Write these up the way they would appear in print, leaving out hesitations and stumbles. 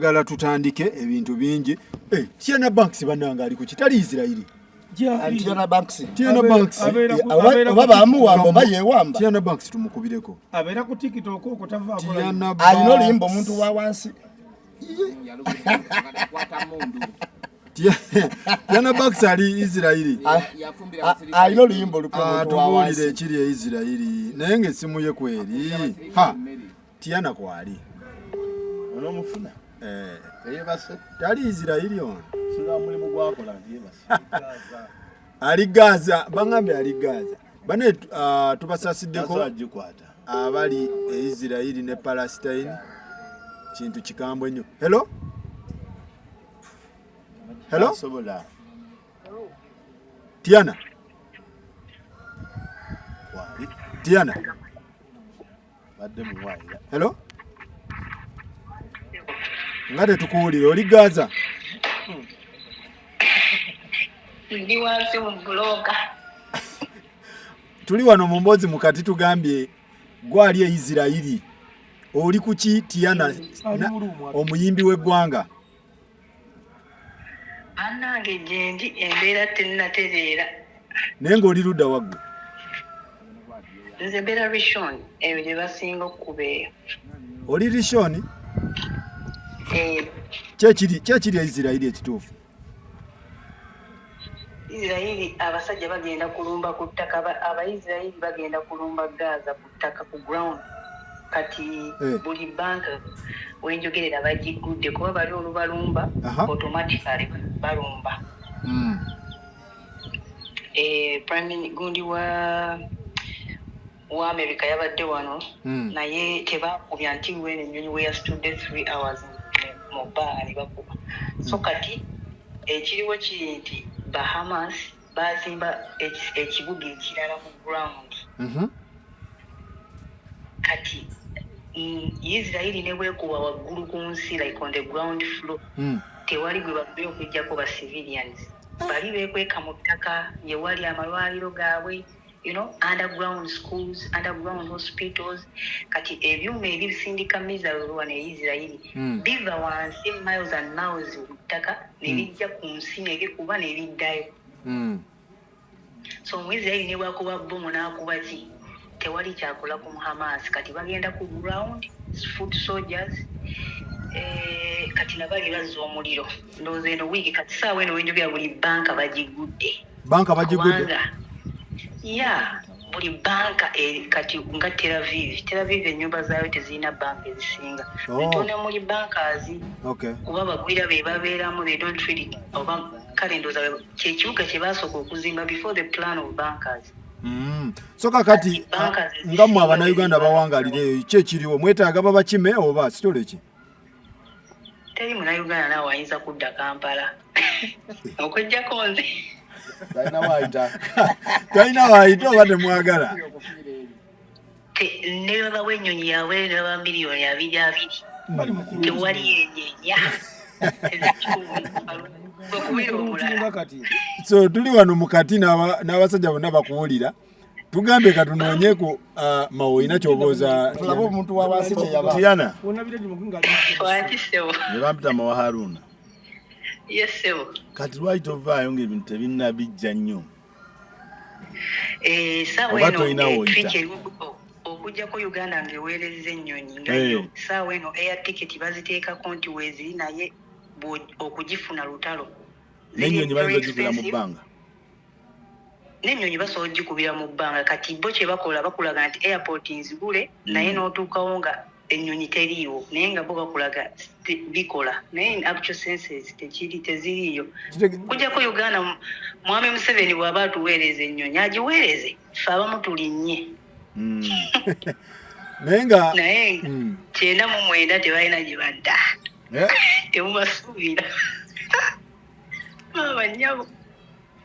njagala tutandike ebintu bingi. Tiana Banks bananga ali ku kitali Israeli. Tiana Banks. Baba amuwamba bayewamba. Tiana Banks tumukubireko. Abera ku TikTok ko tava akola. Tiana Banks. Alino limbo muntu wa wansi. Tiana Banks ali Israeli. Alino limbo lupo muntu wa wansi. Tubulire ekiri Israeli. Naye ngesimu ye kweri. Ha. Tiana kwali. Ono mufuna. Eyebase. Tali Israeli ono. Sura mulimu gwakola yebase. Ali Gaza, bangambe ali Gaza. Bane tubasasiddeko abali Israeli ne Palestine. Kintu kikambwe nnyo. Hello? Hello? Tiana. Tiana. Hello? Ngate tukuwulire oli Gaza. Ndi wansi mu bloga. Tuli wano mu Mboozi mukati tugambye gwali Israeli. Oli kuki Tiana omuyimbi w'eggwanga? Annange gyendi embeera tennatereera. Naye ng'oli ludda waggwe. Nze mbeera Rishon ebyo gye basinga okubeera. Oli Rishon? Kyekiri Israeli ekituufu? Israeli abasajja bagenda kulumba ku ttaka, Abaisiraeli bagenda kulumba Gaza ku ttaka ku ground. Kati buli banka wenjogerera bagigudde kuba bali olubalumba automatically balumba. Prime gundi wa America yabadde wano naye tebakubya nti wene nyonyi we stood 3 hours mu bar ne bakuba. So kati ekiriwo kiri nti Bahamas bazimba ekibuga ekirala mu ground. Kati Israeli ne bwekuba waggulu ku nsi like on the ground floor. Tewali gwe bagenda okujjako ba civilians. Bali beekweka mu ttaka ye wali amalwaliro gaabwe, underground schools, underground hospitals. Kati ebyuma ebisindika missiles wano e Israeli biva wansi miles and miles mu ttaka ne bijja ku nsi ne bikuba ne biddayo. So mu Israeli ne bwakuba bomu n'akuba ki tewali kyakola ku Hamas. Kati bagenda ku ground foot soldiers. Kati nabali bazza omuliro ndowooza eno wiiki kati saawa eno wenjogera buli banka bagigudde. Banka bagigudde? Buli banka kati nga Tel Aviv ennyumba zaayo tezirina banka ezisinga. Ntono muli bankers kuba bagwira be babeeramu they don't really oba kale ndowooza kyekibuga kye basooka okuzimba before the plan of bankers. So kakati nga mmwe Abannayuganda bawangalire kyekiriwo mwetaaga babakime oba sitole ki? Teri Munnayuganda naawe ayinza kudda Kampala okujjako nze. Talina waayita oba temwagala? Ne baba w'ennyonyi yawe ne baba miliyoni 2 tewali yenyeenya. So tuli wano mukati n'abasajja bonna bakuwulira. Tugambe katunoonyeku mawoyina kyobooza. Tulaba omuntu wa wansi kye yaba. Tiana. Ne bampita Mawa Haruna. Yes, sir. Kati lwaki tovaayo ng'ebintu tebinnabijja nnyo? Saawa eno okujjako Uganda ng'eweereza ennyonyi ngayo saawa eno air ticket baziteekako nti weeziri naye okugifuna lutalo. N'ennyonyi bayinza ogikubira mu bbanga? N'ennyonyi basobola ogikubira mu bbanga. Kati bo kye bakulaga nti airport nzigule naye n'otuukawo nga ennyonyi teriiwo naye nga bo bakulaga bikola naye actual senses teziriiyo. Kujjako Uganda Mwami Museveni bw'aba atuweereza ennyonyi agiweereze ffe abamu tulinnye. Naye nga 99 tebalina gye badda temubasuubira abanyabo.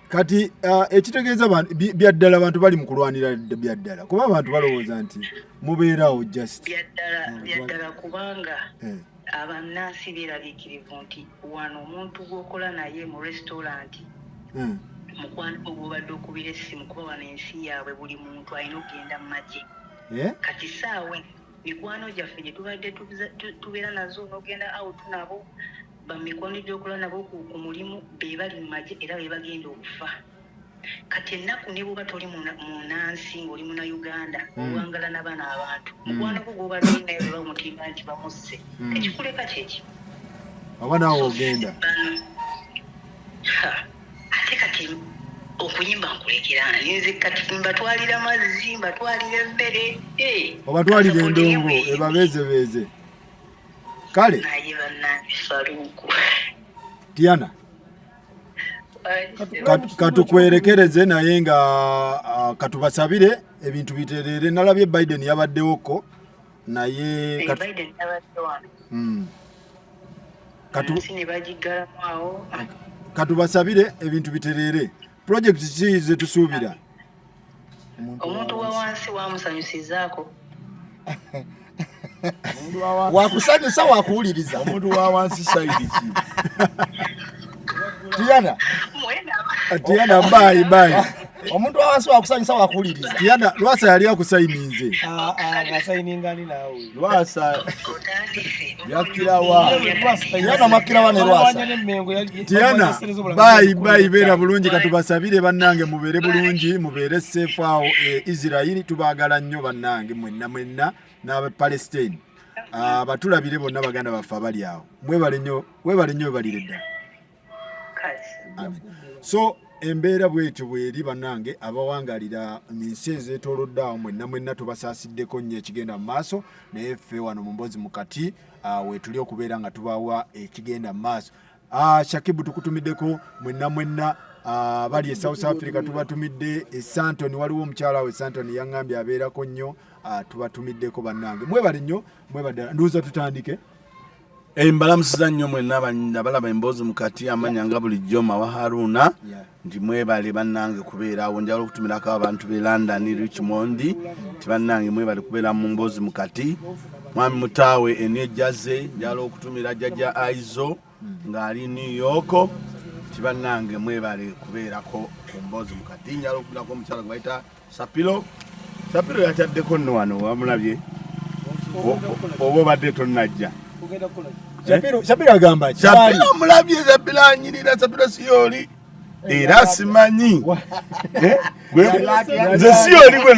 Kati ekitegeeza byaddala abantu bali mu kulwanira byaddala kuba abantu balowooza nti mubeerawo just byaddala kubanga abannansi beeraliikirivu nti wano omuntu gw'okola naye mu restaurant mukwano gw'obadde okubira essimu kuba wano ensi yaabwe buli muntu alina okugenda mu magye. Kati saawe mikwano gyaffe gye tubadde tubeera nazo n'ogenda out nabo bamikwano gy'okola nabo ku mulimu be bali mu magye era be bagenda okufa kati ennaku ne bw'oba toli munansi ng'oli muna Uganda owangala n'abaana abantu mukwano gwo gw'obadde naye bwe bamutimba nti bamusse tekikuleka kyeki oba naawe ogenda ate kati okuyimba nkulekera nze kati mbatwalira mazzi mbatwalira emmere obatwalira endongo ebabeezebeeze kale naye bannange Faruku Tiana katukwerekereze naye nga katubasabire ebintu biterere nalabye Biden yabaddewoko naye Biden yabadde wano katubasabire ebintu biterere project ki ze tusuubira omuntu wa wansi wamusanyusizaako wakusanyusa wakuwuliriza omuntu wa wansi side ki Tiana bye omuntu wa wansi wakusanyusa wakuwuliriza Tiana lwasa yali akusayinize asayiningani naawe lwasa yakirawa Tiana makirawa ne lwasa Tiana bye beera bulungi katubasabire bannange mubeere bulungi mubeere safe awo Israel tubaagala nnyo bannange mwenna n'aba Palestine batulabire bonna baganda baffe abali awo mwebale nnyo webalire ddala so embeera bwetyo bweri bannange abawangalira ensi ezeetoolodde awo mwenna tubasasiddeko nnyo ekigenda mu maaso naye ffe wano mu Mboozi mu Kati wetuli okubeera nga tubawa ekigenda mu maaso Shakibu tukutumiddeko mwenna bali e South Africa tubatumidde Santoni waliwo omukyala we Santoni yaŋŋambye abeerako nnyo tubatumiddeko bannange mwebale nnyo mwebadde nduuza tutandike mbalamusiza nnyo mwenna abalaba Emboozi mu Kati amanya nga bulijjo Mawa Haruna nti mwebale bannange kubeera awo njagala okutumirako abantu be London Richmond nti bannange mwebale kubeera mu Mboozi mu Kati mwami mutaawe enyejaze njagala okutumira jjajja Aizo ng'ali New York nti bannange mwebale kubeerako ku Mboozi mu Kati njagala okutumirako omukyala gwe bayita Sapiro yataddeko nno wano wamulabye oba obadde tonnajja Shapiro agamba Shapiro mulabye Shapiro anyirira Shapiro siyoli era simanyi nze siyoli gwe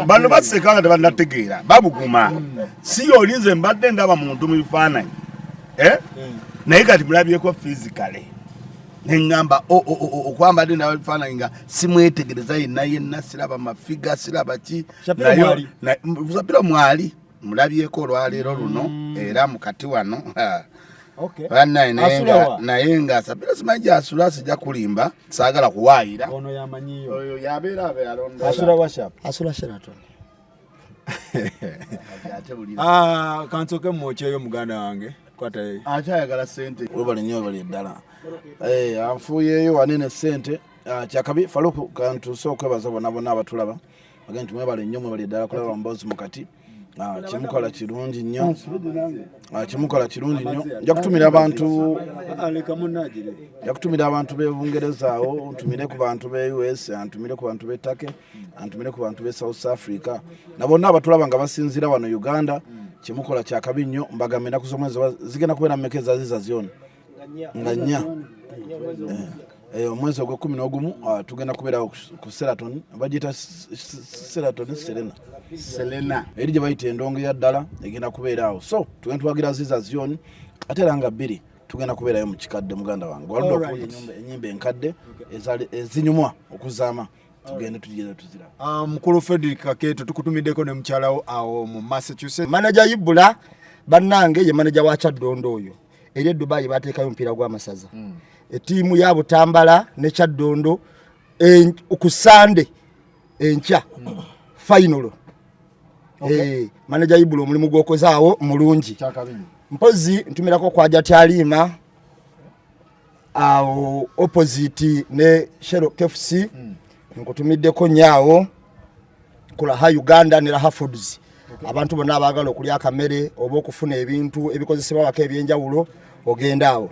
bano baseka nga tebannategeera babuguma siyoli nze mbadde ndaba muntu mu bifaananyi naye kati mulabyeko physically neŋŋamba okwambadde ndaba bifaananyi nga simwetegereza yenna siraba mafiga siraba ki Shapiro mwali mulabyeko olwaleero luno era mu Kati wano bannaye naye nga Sapiro simanyi gy'asula sijja kulimba saagala kuwaayira ono yamanyiyo oyo yabeera asula washap asula Sheraton kansoke mmokyeyo muganda wange kwatayo akyayagala ssente webale nnyo webale ddala anfuuyeeyo wanene ssente kyakabi Faluku kantuuse okwebaza bonna abatulaba bagenda nti mwebale nnyo mwebale ddala kulaba Mboozi mu Kati kimukola kirungi nnyo nja kutumira abantu be Bungereza awo ntumire ku bantu be US antumire ku bantu be Turkey antumire ku bantu be South Africa na bonna abatulaba nga basinzira wano Uganda kimukola kyakabi nnyo mbagamira kuzomwezi zigenda kubeera mmekeza ziona nga nnya omwezi ogwe 11 tugenda kubeera ku Sheraton bagita Sheraton Selena eri gye bayita endongo ya ddala egenda kubeera awo so tugenda tuwagira ziona ate era nga 2 tugenda kubeerayo mu kikadde muganda wange waludde ennyimba enkadde ezinyumwa okuzaama tugende tugenda tuzira mukulu Frederick Kaketo tukutumiddeko ne mukyalawo awo mu Massachusetts manager Ibula bannange ye manager wa Kyaddondo oyo eri Dubai bateekayo omupiira gw'amasaza etiimu ya Butambala ne Kyaddondo ku Sunday enkya final manager Ibula omulimu gw'okozaawo mulungi mpozi ntumirako kwa Jatyalima awo opposite ne Shero KFC nkutumiddeko nyaawo kula ha Uganda ne ha Foods abantu bonna abaagala okulya akamere oba okufuna ebintu ebikozesebwa waka ebyenjawulo ogenda awo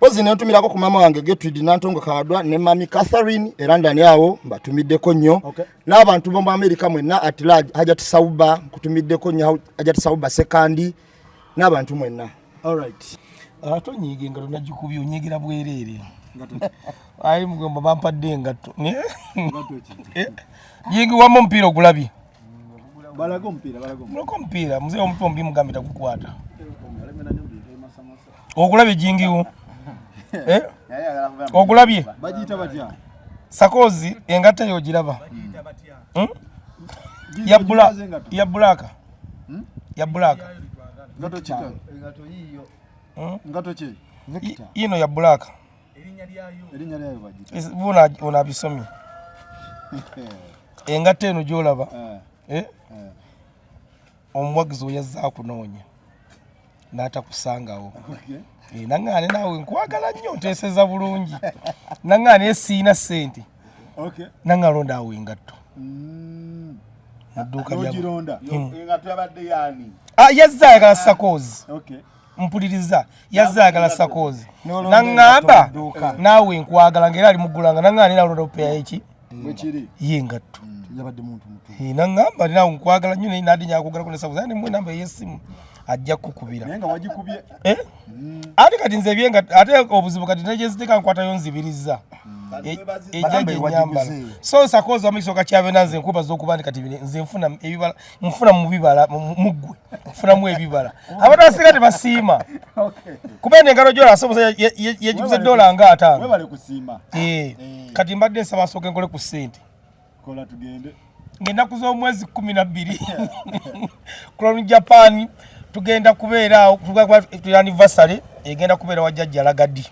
pozi nentumirako ku mama wange Gertrude Nantongo Kawadwa ne mami Catherine erandani awo mbatumiddeko nnyo n'abantu bo mu America mwenna at large Hajat Sauba kutumiddeko nnyo Hajat Sauba sekandi n'abantu mwenna. All right. Tonyiige ngalo najikubye onyigira bwerere. Ayi mugomba bampadde ngato. Yingi wamo mpira ogulabye. Balago mpira mzee omuto mbi mugambita kukwata. Ogulabye jingiwo. Ogulabye. Bajita batya. Sakozi engata yo giraba. Ya bulaka. Ngato chika. Ngato che. Ino ya bulaka. Erinya lyayo bajita. Una bisomi. Engata eno gyolaba. Omwagizo yazza kunoonya. Nata kusangawo. Nangane nawe nkwagala nnyo nteeseza bulungi. Nangane esiina sente. Nangalonda awo engatto. Adduuka lya Gironda. Engatto yabadde yani. Yazza ayagala sakozi. Mpuliriza yazza ayagala sakozi. Nangamba nawe nkwagala ngera ali mugulanga nangane nalonda opeya eki. Mwekiri. Yengatto. Yabadde muntu mutu. Nangamba nawe nkwagala nnyo ne nadi nyakugala ku sakozi. Ane mwe namba yesimu. Ajja kukubira. Nenga wagikubye. Ate kati nze byenga ate obuzibu kati nejeziteka nkwata yonzibiriza. Ejaje nyambala. So sakozi amiso kachave nanze nkuba zokubandika kati nze nfuna ebibala nfuna mu bibala muggwe. Nfuna mu ebibala. Abantu asigate basiima. Kubene ngalo jola asoboza yejibuze dola nga 5. Webale kusiima. Kati mbadde nsaba soke nkole ku sente. Kola tugende. Ngenda kuzo mwezi 12. Kulo Japan tugenda kubeera ku anniversary egenda kubeera wajjajja Lagadi.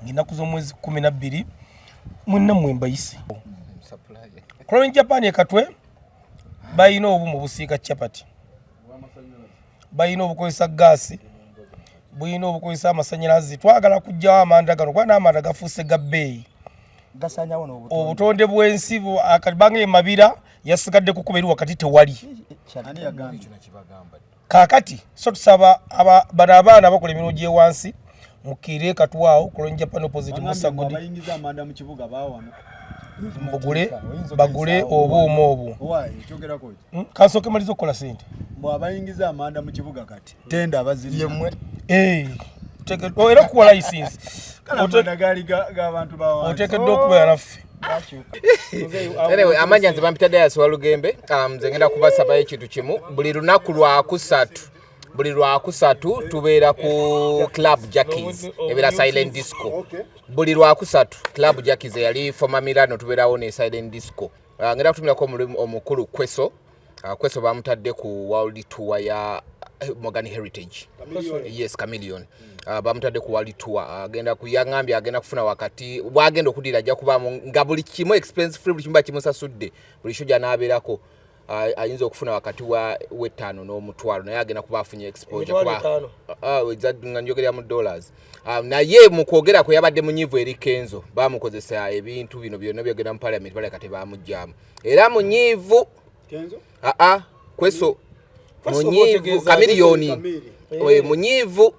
Ngenda kuzo mwezi 12 mwenna mwembayise. Kulo Japan ekatwe bayina obumu busiika chapati. Bayina obukozesa gaasi. Buyina obukozesa amasanyalazi. Twagala kujja amanda gano kwa n'amanda gafuuse gabbeeyi. Gasanya wono obutonde bw'ensi akabange mabira yasigadde kukuberu wakati tewali. Ani yagambye Kakati so tusaba abaana bakola emirimu gye wansi mukire katwao Koloni Japan opposite Musagodi. Bayingiza amanda mu kibuga baawano. Bagule obuumu. Why kyogera ko? Kasoke malizo kola sente. Mbo abayingiza amanda mu kibuga kati. Tenda abaziri yemwe. Era kuwa license. Amanda gali g'abantu baawano. Otekedde okubeera naffe. Anyway, amanya nze bampita Dias Walugembe. Nze ngenda kubasaba ekintu kimu. Buli lunaku lwa kusatu tubeera ku Club Jackies ebera silent disco. Buli lwa kusatu Club Jackies yali former Milano tubeerawo ne silent disco. Ngenda kutumira omukulu Kweso. Kweso bamutadde ku world tour ya Morgan Heritage. Yes, Chameleon. Bamutadde ku world tour. Agenda kuyangambya agenda kufuna wakati bwagenda okudira ajja kuba nga buli kimu expense free buli kimba kimusasudde. Buli shoja n'abeerako ayinza okufuna wakati wa wetano n'omutwalo naye agenda kuba afunye exposure kuba nga njogerera mu dollars. Naye mu kwogera kwe yabadde munyivu eri Kenzo bamukozesa ebintu bino byonna byogera mu parliament bale kati bamujjamu era munyivu Kenzo Kweso munyivu Chameleon munyivu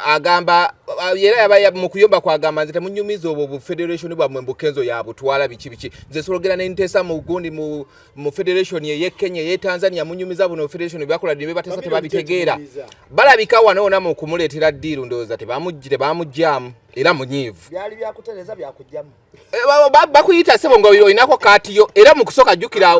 agamba yera yaba mu kuyomba kwa agamba nze temunyumiza obwo federation bwa mwembo Kenzo yabutwala biki nze sologera ne ntesa mu gundi mu federation ye Kenya ye Tanzania munyumiza buno federation byakola dimbe batesa tebabitegeera balabika wano na mu kumuletera diru ndoza tebamujjamu era munyivu byali byakutereza byakujjamu bakuyita sebo ngo inako kati yo era mu kusoka jukira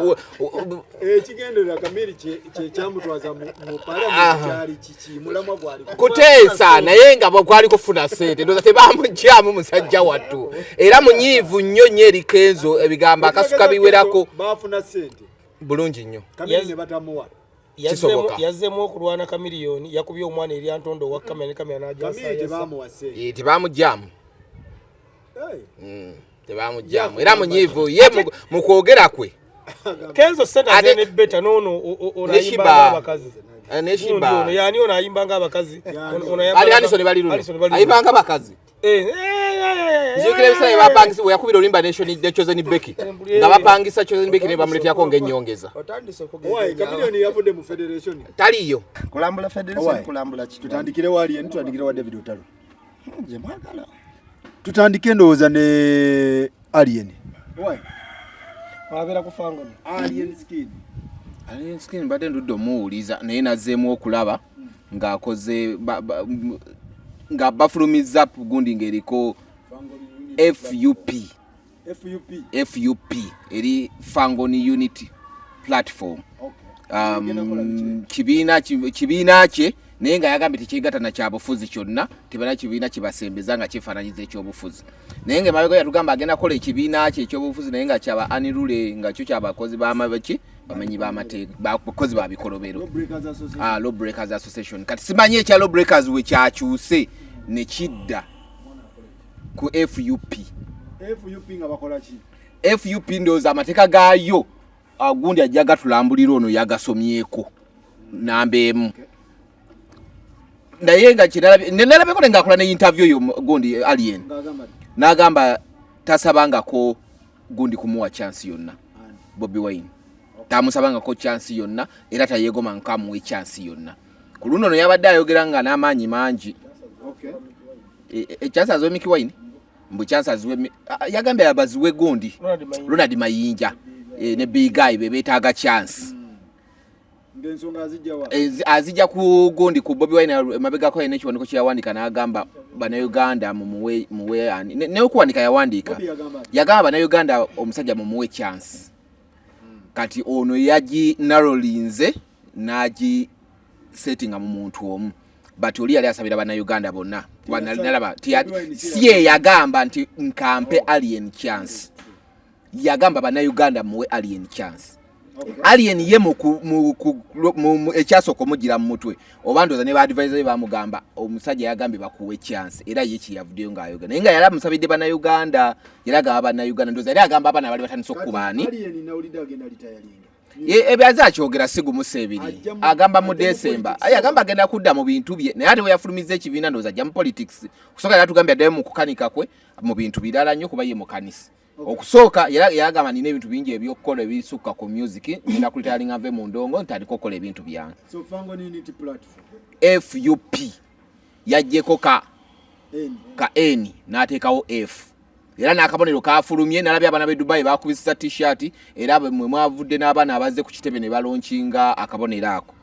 kigendera kameri kye cyamutwaza mu parliament cyari kiki mulamwa gwali kuteesa naye nga bwali kufuna sente ndoza tebamujjamu musajja wattu era munyivu nnyo eri Kenzo ebigamba akasuka biwerako bafuna sente bulungi nnyo kameri ne batamuwa yazemo okulwana Chameleon yakubye omwana eri Antondo wa kamera najasa tebamujjamu tebamujjamu era munyivu ye mu kwogera kwe Kenzo senta zene beta nono onayimba abakazi neshiba yani onayimba nga abakazi ali Anderson bali ayimba nga abakazi Zikire bisa bapangisa yakubira olimba nation de chosen Becky nga bapangisa chosen Becky ne bamuletea ko ngenyongeza why Chameleon yavude mu federation taliyo kulambula federation kulambula kitu tutandikire wali tutandikire wa David Lutalo nje mwagala tutandike ndowooza ne Alien. Wabera ku Fangone. Alien skin badde ndudde omuwuliza naye nazzeemu okulaba ng'akoze nga bafulumiza gundi ng'eriko FUP eri Fangone Unity Platform. Kibiina kye naye nga yagambye tekigattana kyabufuzi kyonna tebana kibiina kibasembeza nga kyefaananyiza ekyobufuzi naye nga emabega yatugamba agenda kukola ekibiina kye ekyobufuzi naye nga kyaba anilule nga kyo kyabakozi b'amabeki bamenyi b'amateeka bakozi ba bikolobero Law Breakers Association kati simanyi ekya Law Breakers we kyakyuse ne kidda ku FUP nga bakola ki? FUP ndowooza amateeka gaayo gundi ajja gatulambulira ono yagasomyeko namba emu naye nga nalabeko ng'akola ne interview yo gundi Alien n'agamba tasabangako gundi kumuwa chance yonna Bobi Wine tamusabangako chance yonna era tayegoma nkamuwe chance yonna ku luno no yabadde ayogera nga n'amaanyi mangi chance azwe Mickey Wine mbu chance azwe yagambye abaziwe gundi Ronald Mayinja ne big guy beetaaga chance azijja ku gundi ku Bobi Wine mabega ko ekiwandiiko kye yawandika n'agamba Bannayuganda muwe ani ne okuwandika yawandika yagamba Bannayuganda omusajja mumuwe chance kati ono yaji narolinze naji setting mu muntu omu but oli yali asabira Bannayuganda bonna wanalaba siye yagamba nti nkampe Alien chance yagamba Bannayuganda muwe Alien chance Alien ye mu ekyasoko mugira mu mutwe obandoza ne ba advisor bamugamba omusajja yagambye bakuwe chance era ye kiyavuddeyo ng'ayoga naye nga yali musabidde Bannayuganda yalaga Bannayuganda ndoza yali agamba abana bali batandise okubaani Alien nawulidde agenda ritayalinga ebyaza akyogera sigu musebiri agamba mu December agamba agenda kudda mu bintu bye naye ate we yafulumiza ekibiina ndoza jam politics kusooka yatugambye addayo mu kukanika kwe mu bintu birala nnyo kuba ye mu kanisa okusooka yagamba nina ebintu bingi ebyokukola ebisukka ku music ngenda kulitalinga nve mu ndongo ntandika okukola ebintu byange so Fangone Unity Platform FUP yajjeko ka N n'ateekawo F era n'akabonero kafulumye nalabye abaana b'e Dubai bakubisa t-shirt era mwe mwavudde n'abaana abazze ku kitebe ne balonkinga akabonero ako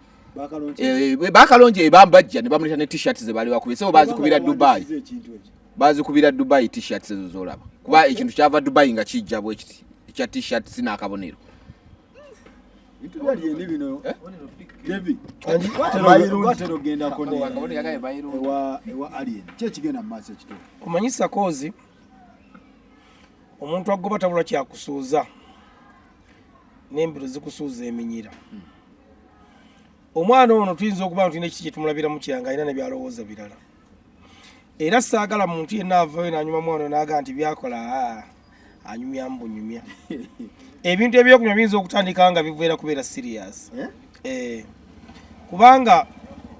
bakalonje bambajja ne bamuleta ne t-shirt ze bali bakubise bo bazikubira Dubai bazikubira Dubai t-shirts ezo zolaba kuba ekintu kyava Dubai nga kijja bwe kiti ekya t-shirt sina akabonero bintu byali eni bino Devi watero genda kone ewa Alien kye kigenda mu maaso ekituufu kumanyisa kozi omuntu agoba tabula kyakusuuza n'embiro zikusuuza eminyira omwana ono tuyinza okuba nti tulina ekiki kyetumulabira mu kyanga alina ne byalowooza birala era saagala muntu yenna avayo n'anyuma mwana n'aga nti byakola anyumya mbunyumya ebintu ebyokunywa biyinza okutandika nga bivuera kubeera serious kubanga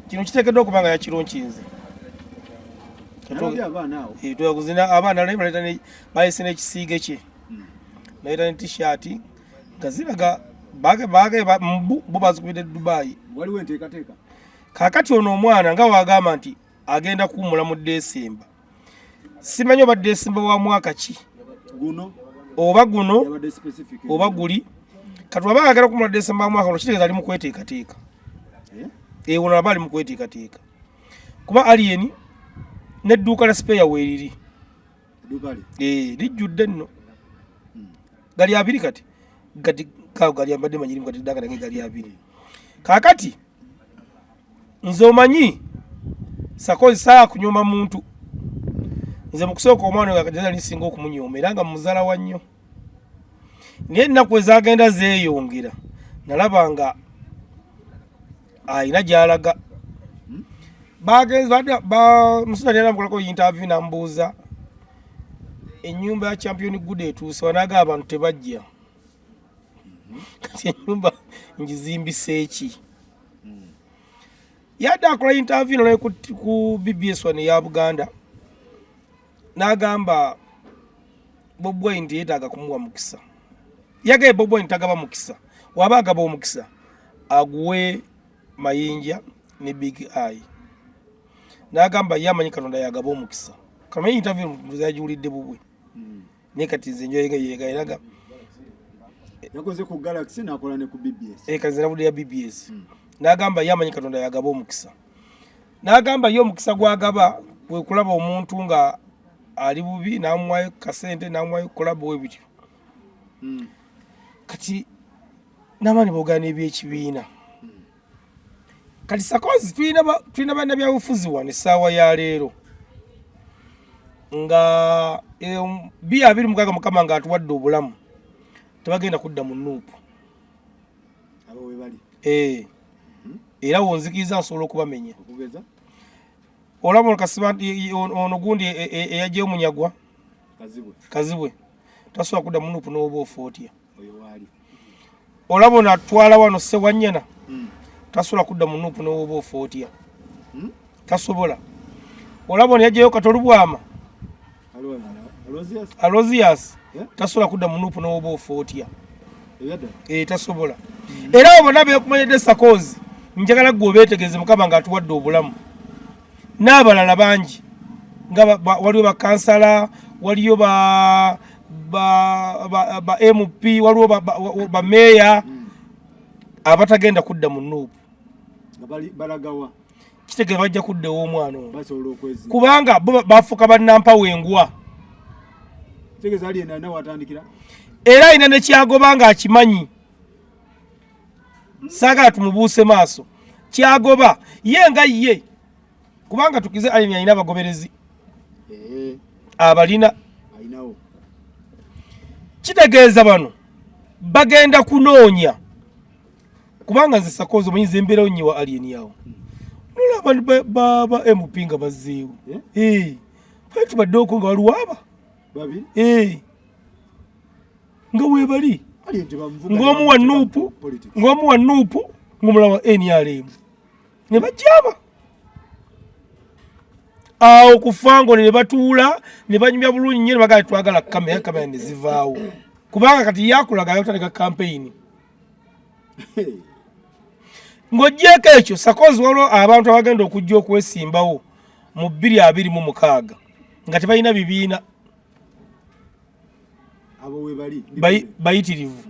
kino kiteekeddwa okuba nga yakironkinze twakuzina abaana naye bayise n'ekisiige kye nayita ne t-shirt nga ziraga bo bazikubidde Dubai waliwo enteekateeka kaakati ono omwana nga wagamba nti agenda kuwumula mu December simanyi oba December wa mwaka ki guno oba guli kati waba agenda kuwumula December wa mwaka ono kitegeeza ali mu kweteekateeka ono aba ali mu kweteekateeka kuba Alien n'edduuka la spare weeriri lijjudde nno gali abiri kati gali ambadde manyirimu kati ddagala gali abiri kaakati nze omanyi sakozi saa kunyoma muntu nze mu kusooka omwana oyo akajja lisinga okumunyooma era nga muzaala wa nnyo naye ennaku ezagenda zeeyongera nalaba nga ayina gy'alaga musajja namukolako interview nambuuza ennyumba ya Champion Good etuuse wanaga abantu tebajja kati ennyumba ngizimbise eki yadde akola interview naye ku BBS wano ya Buganda n'agamba Bobi Wine nti yeetaaga kumuwa mukisa yagaye Bobi Wine tagaba mukisa waba agaba omukisa aguwe Mayinja ne Big Eye n'agamba yamanyi Katonda yagaba omukisa kama interview muzajulidde bubwe ne kati nze njoyega yegayiraga yakoze ku Galaxy nakola ne ku BBS kazira bude ya BBS n'agamba yamanyi Katonda yagaba omukisa n'agamba yo omukisa gwagaba bwe kulaba omuntu nga ali bubi namwayo kasente namwayo kolabo we bityo kati namani bogana ebyekibiina kati sakozi tulina bana bya bufuzi wane sawa ya leero nga bia abiri mukaga mukama nga atuwadde obulamu tebagenda kudda mu nuupu abo we bali era wonzikiriza nsobola okubamenya okugeza olabo kasiba ono gundi eyaje omunyagwa kazibwe tasobola kudda mu nuupu n'oba ofootya oyo wali olabo natwala wano sewanyana tasobola kudda mu nuupu n'oba ofootya tasobola olabo yajeyo katolubwama Alozias tasobola kudda mu nuupu n'oba ofootya tasobola era abo bonna beekumanyidde sakozi njagala gwe obeetegeeze mukama nga atuwadde obulamu n'abalala bangi nga waliwo bakansala waliyo ba MP waliwo ba meya abatagenda kudda mu nuupu balagawa kitege bajja kuddewo omwana kubanga bafuka bannampa wengwa era ina ne kyagoba nga akimanyi saagala tumubuuse maaso kyagoba ye nga ye kubanga tukize alina abagoberezi abalina kitegeeza bano bagenda kunoonya kubanga nze sakozi omanyiza embeera onyi wa alien yawo nolaba baba MP nga bazzeewo tubadde oko nga waliwo aba nga weebali ng'omu wa nuupu ng'omulala wa NRM ne bajjaba awo ku Fangone ne batuula ne banyumya bulungi nnyo ne bagala twagala kamera ne zivaawo kubanga kati yakulaga ayotandika campaign ng'ogyeko ekyo sakozi waliwo abantu abagenda okujja okwesimbawo mu 2026 nga tebalina bibiina bayitirivu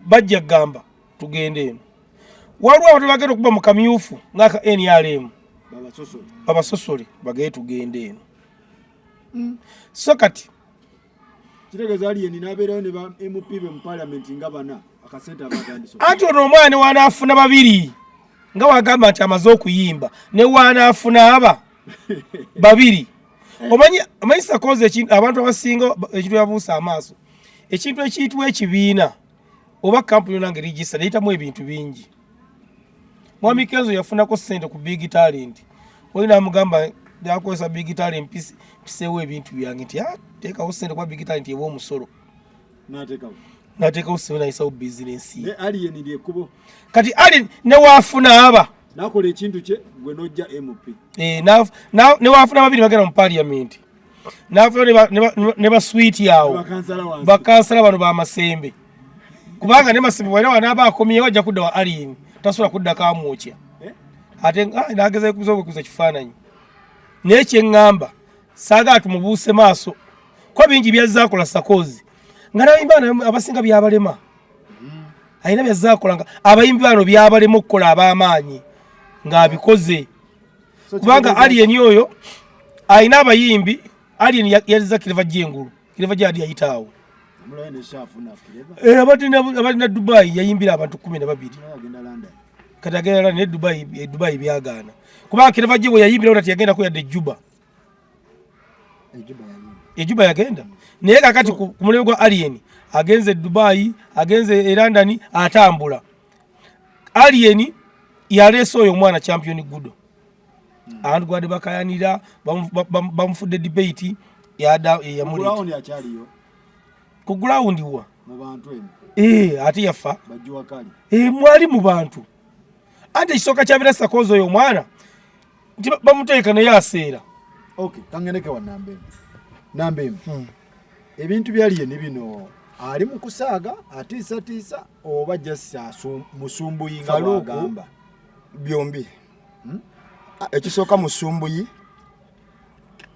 bajja gamba tugende eno waliwo abantu bagenda okuba mu kamyufu ng'aka NRM babasosole bagende tugende eno so kati kitegeeza alien n'abeerayo ne ba MP be mu parliament nga bana akasente abagandiso anti ono omwana ne wanaafuna babiri nga wagamba nti amaze okuyimba ne wanaafuna aba babiri omanyi sakozi ekintu abantu abasinga ekintu yabuusa amaaso ekintu ekiyitibwa ekibiina oba kampuni yonna nga erigisa eyitamu ebintu bingi mwami Kenzo yafunako ssente ku big talent olina amugamba yakozesa big talent mpiseewo ebintu byange nti teekawo ssente kuba big talent ewa omusolo n'ateekawo ssente nayisawo bizinensi ye kati alien ne waafuna aba nakola ekintu kye gwe nojja MP ne waafuna babiri bagenda mu parliament n'afuna ne baswiti awo bakansala bano bamasembe kubanga ne masembe bwena wanaaba akomyewo ajja kudda wa alien tasobola kudda kamwokya ate n'ageza kuza kifaananyi naye kyeŋŋamba saagala tumubuuse maaso ko bingi byazaakola sakozi nga nabayimbi abasinga byabalema alina byazaakola nga abayimbi bano byabalema okukola ab'amaanyi ng'abikoze kubanga alien oyo alina abayimbi alien yaliza kireva gyengulu kireva gyali yayitaawo abalina Dubai yayimbira abantu 12 kati agenda ne Dubai byagaana kubanga kireva gye bwe yayimbira nati yagenda kuyadde Juba yagenda naye kakati ku mulembe gwa alien agenze Dubai agenze London atambula alien yaleese oyo omwana champion gudo abantu gwade bakayanira bamufudde debate yamuleta ku ground wa mu bantu ate yafa mwali mu bantu ate ekisooka kyabira sakozi oyo omwana nti bamuteeka naye aseera kangeneke wa nambe ebintu byaliye ne bino ali mu kusaaga atiisa oba jassa musumbuyi nga bagamba byombi ekisooka musumbuyi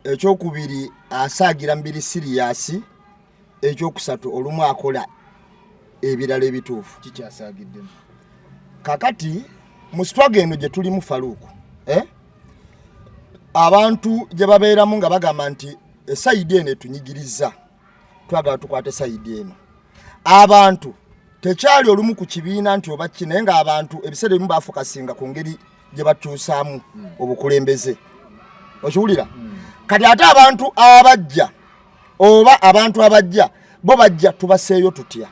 ekyokubiri asaagira mbiri serious, ekyokusatu olumu akola ebirala ebituufu. Kikyasaagiddemu. Kakati mu struggle eno gye tuli mu Faruku, abantu gye babeeramu nga bagamba nti esayidi eno etunyigiriza, twagala tukwate sayidi eno. Abantu tekyali olumu ku kibiina nti oba kine nga abantu ebiseera ebimu baafokasinga ku ngeri gye bakyusaamu obukulembeze. Okiwulira? Kati ate abantu abajja oba abantu abajja bo bajja tubaseeyo tutya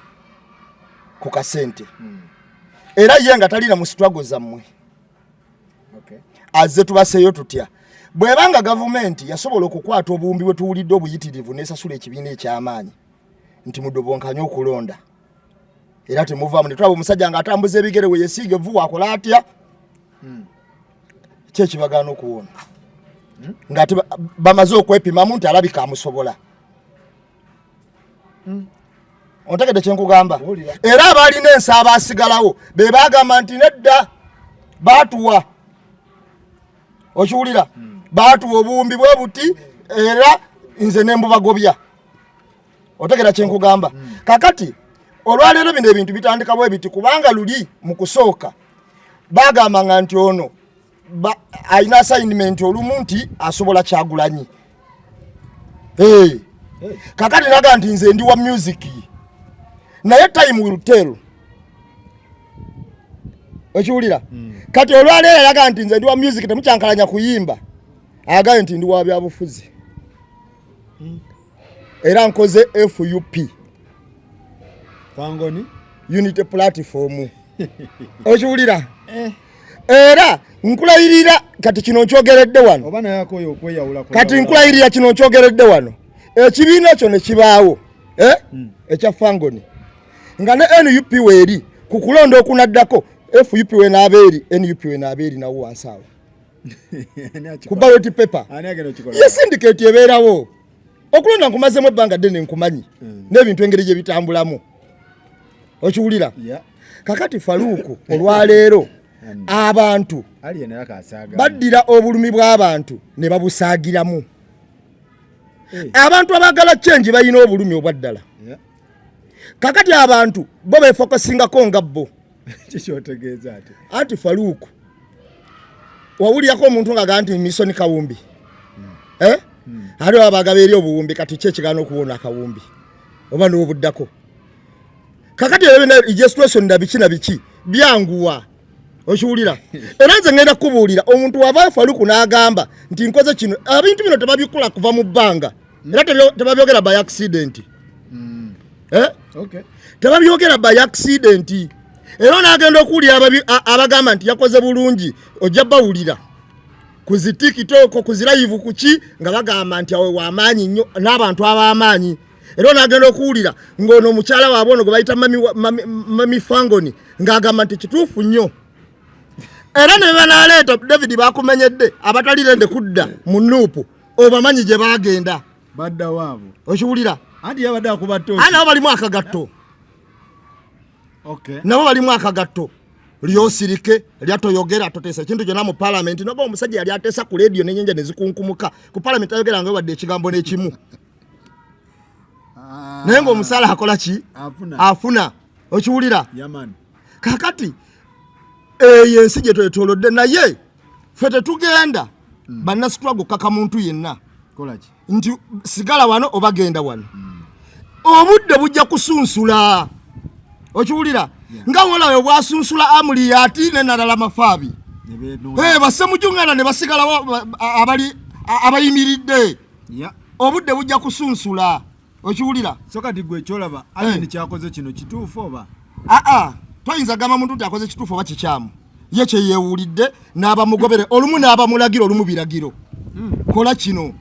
ku kasente. Era ye nga talina mu struggle zammwe. Azze tubaseeyo tutya. Bwebanga gavumenti yasobola okukwata obuwumbi bwe tuwulidde obuyitirivu n'esasula ekibiina eky'amaanyi nti mudobonkanye okulonda. Era temuvaamu ne tulaba omusajja ng'atambuza ebigere we yesiige vvu akola atya. Kyekibagaana okuwona. Ng'ate bamaze okwepimamu nti alabika amusobola. Ontegedde kye nkugamba? Era abaalina ensi abaasigalawo be baagamba nti nedda baatuwa. Okiwulira? Baatuwa obuwumbi bwe buti era nze ne mbubagobya. Otegedde kye nkugamba? Kakati olwaleero bino ebintu bitandika bwe biti kubanga luli mu kusooka baagambanga nti ono alina assignment olumu nti asobola Kyagulanyi. Kakati naga nti nze ndi wa music. Naye time will tell. Okiwulira? Kati olwaleero alaga nti nze ndi wa music temukyankalanya kuyimba. Agaye nti ndi wa byabufuzi. Era nkoze FUP. Fangone Unity Platform. Okiwulira? Era nkulayirira kati kino nkyogeredde wano. Obana yakoyo okweyawula ko. Kati nkulayirira kino nkyogeredde wano. Ekibiina kyo ne kibaawo. Ekya Fangone. Nga ne NUP weeri ku kulonda okunaddako FUP we n'abeeri NUP we n'abeeri nawo wansawo. Ku ballot paper. Ani agenda kikola? Ye syndicate ebeerawo. Okulonda nkumazemu ebbanga ddene nkumanyi. N'ebintu engeri gye bitambulamu. Okiwulira? Kakati Faruku olwaleero abantu baddira obulumi bw'abantu ne babusaagiramu. Abantu abagala change bayina obulumi obwaddala. Kakati abantu bo beefokasingako nga bo. Kikyotegeeza ate. Anti Faruku wawulirako omuntu nga ganti Misoni Kawumbi. Ali abagaba eri obuwumbi kati kye kigaana okuwona akawumbi. Oba n'obuddako. Kakati ebyo situation ndabiki na biki byanguwa. Okiwulira? Era nze ngenda kubuulira omuntu wava Faruku n'agamba nti nkoze kino ebintu bino tebabikola kuva mu bbanga. Era tebabyogera by accident. Tebabyogera by accident. Era n'agenda okuwulira abagamba nti yakoze bulungi ojja bawulira. Kuzi TikTok kuzi live kuki nga bagamba nti awe w'amaanyi nnyo n'abantu ab'amaanyi. Era n'agenda okuwulira ng'ono omukyala waabwe gwe bayita mami Fangone ng'agamba nti kituufu nnyo. Era ne banaleeta David bakumenyedde abatalirende kudda mu nuupu obamanyi gye baagenda. Badda waabo. Okiwulira? Anti yabadde akubatto. Nabo balimu akagatto. Nabo balimu akagatto. Lyosirike lyatoyogera toteesa ekintu kyonna mu parliament noba omusajja yali ateesa ku radio n'ennyanja ne zikunkumuka ku parliament ayogera nga wadde ekigambo n'ekimu. Naye ng'omusala akola ki? Afuna. Okiwulira? Kakati ensi gye twetolodde naye ffe tetugenda bannasitwago kaka muntu yenna nti sigala wano oba genda wano. Obudde bujja kusunsula. Okiwulira? Nga wolawe bwasunsula amuli ati n'enalala mafaabi. Basse mujungana ne basigalawo abayimiridde. Obudde bujja kusunsula. Okiwulira? So kati gwe kyolaba ate nikyakoze kino kituufu oba? Toyinza gamba muntu nti akoze kituufu oba kikyamu. Ye kye yeewulidde n'abamugobere olumu n'abamulagira olumu biragiro. Kola kino.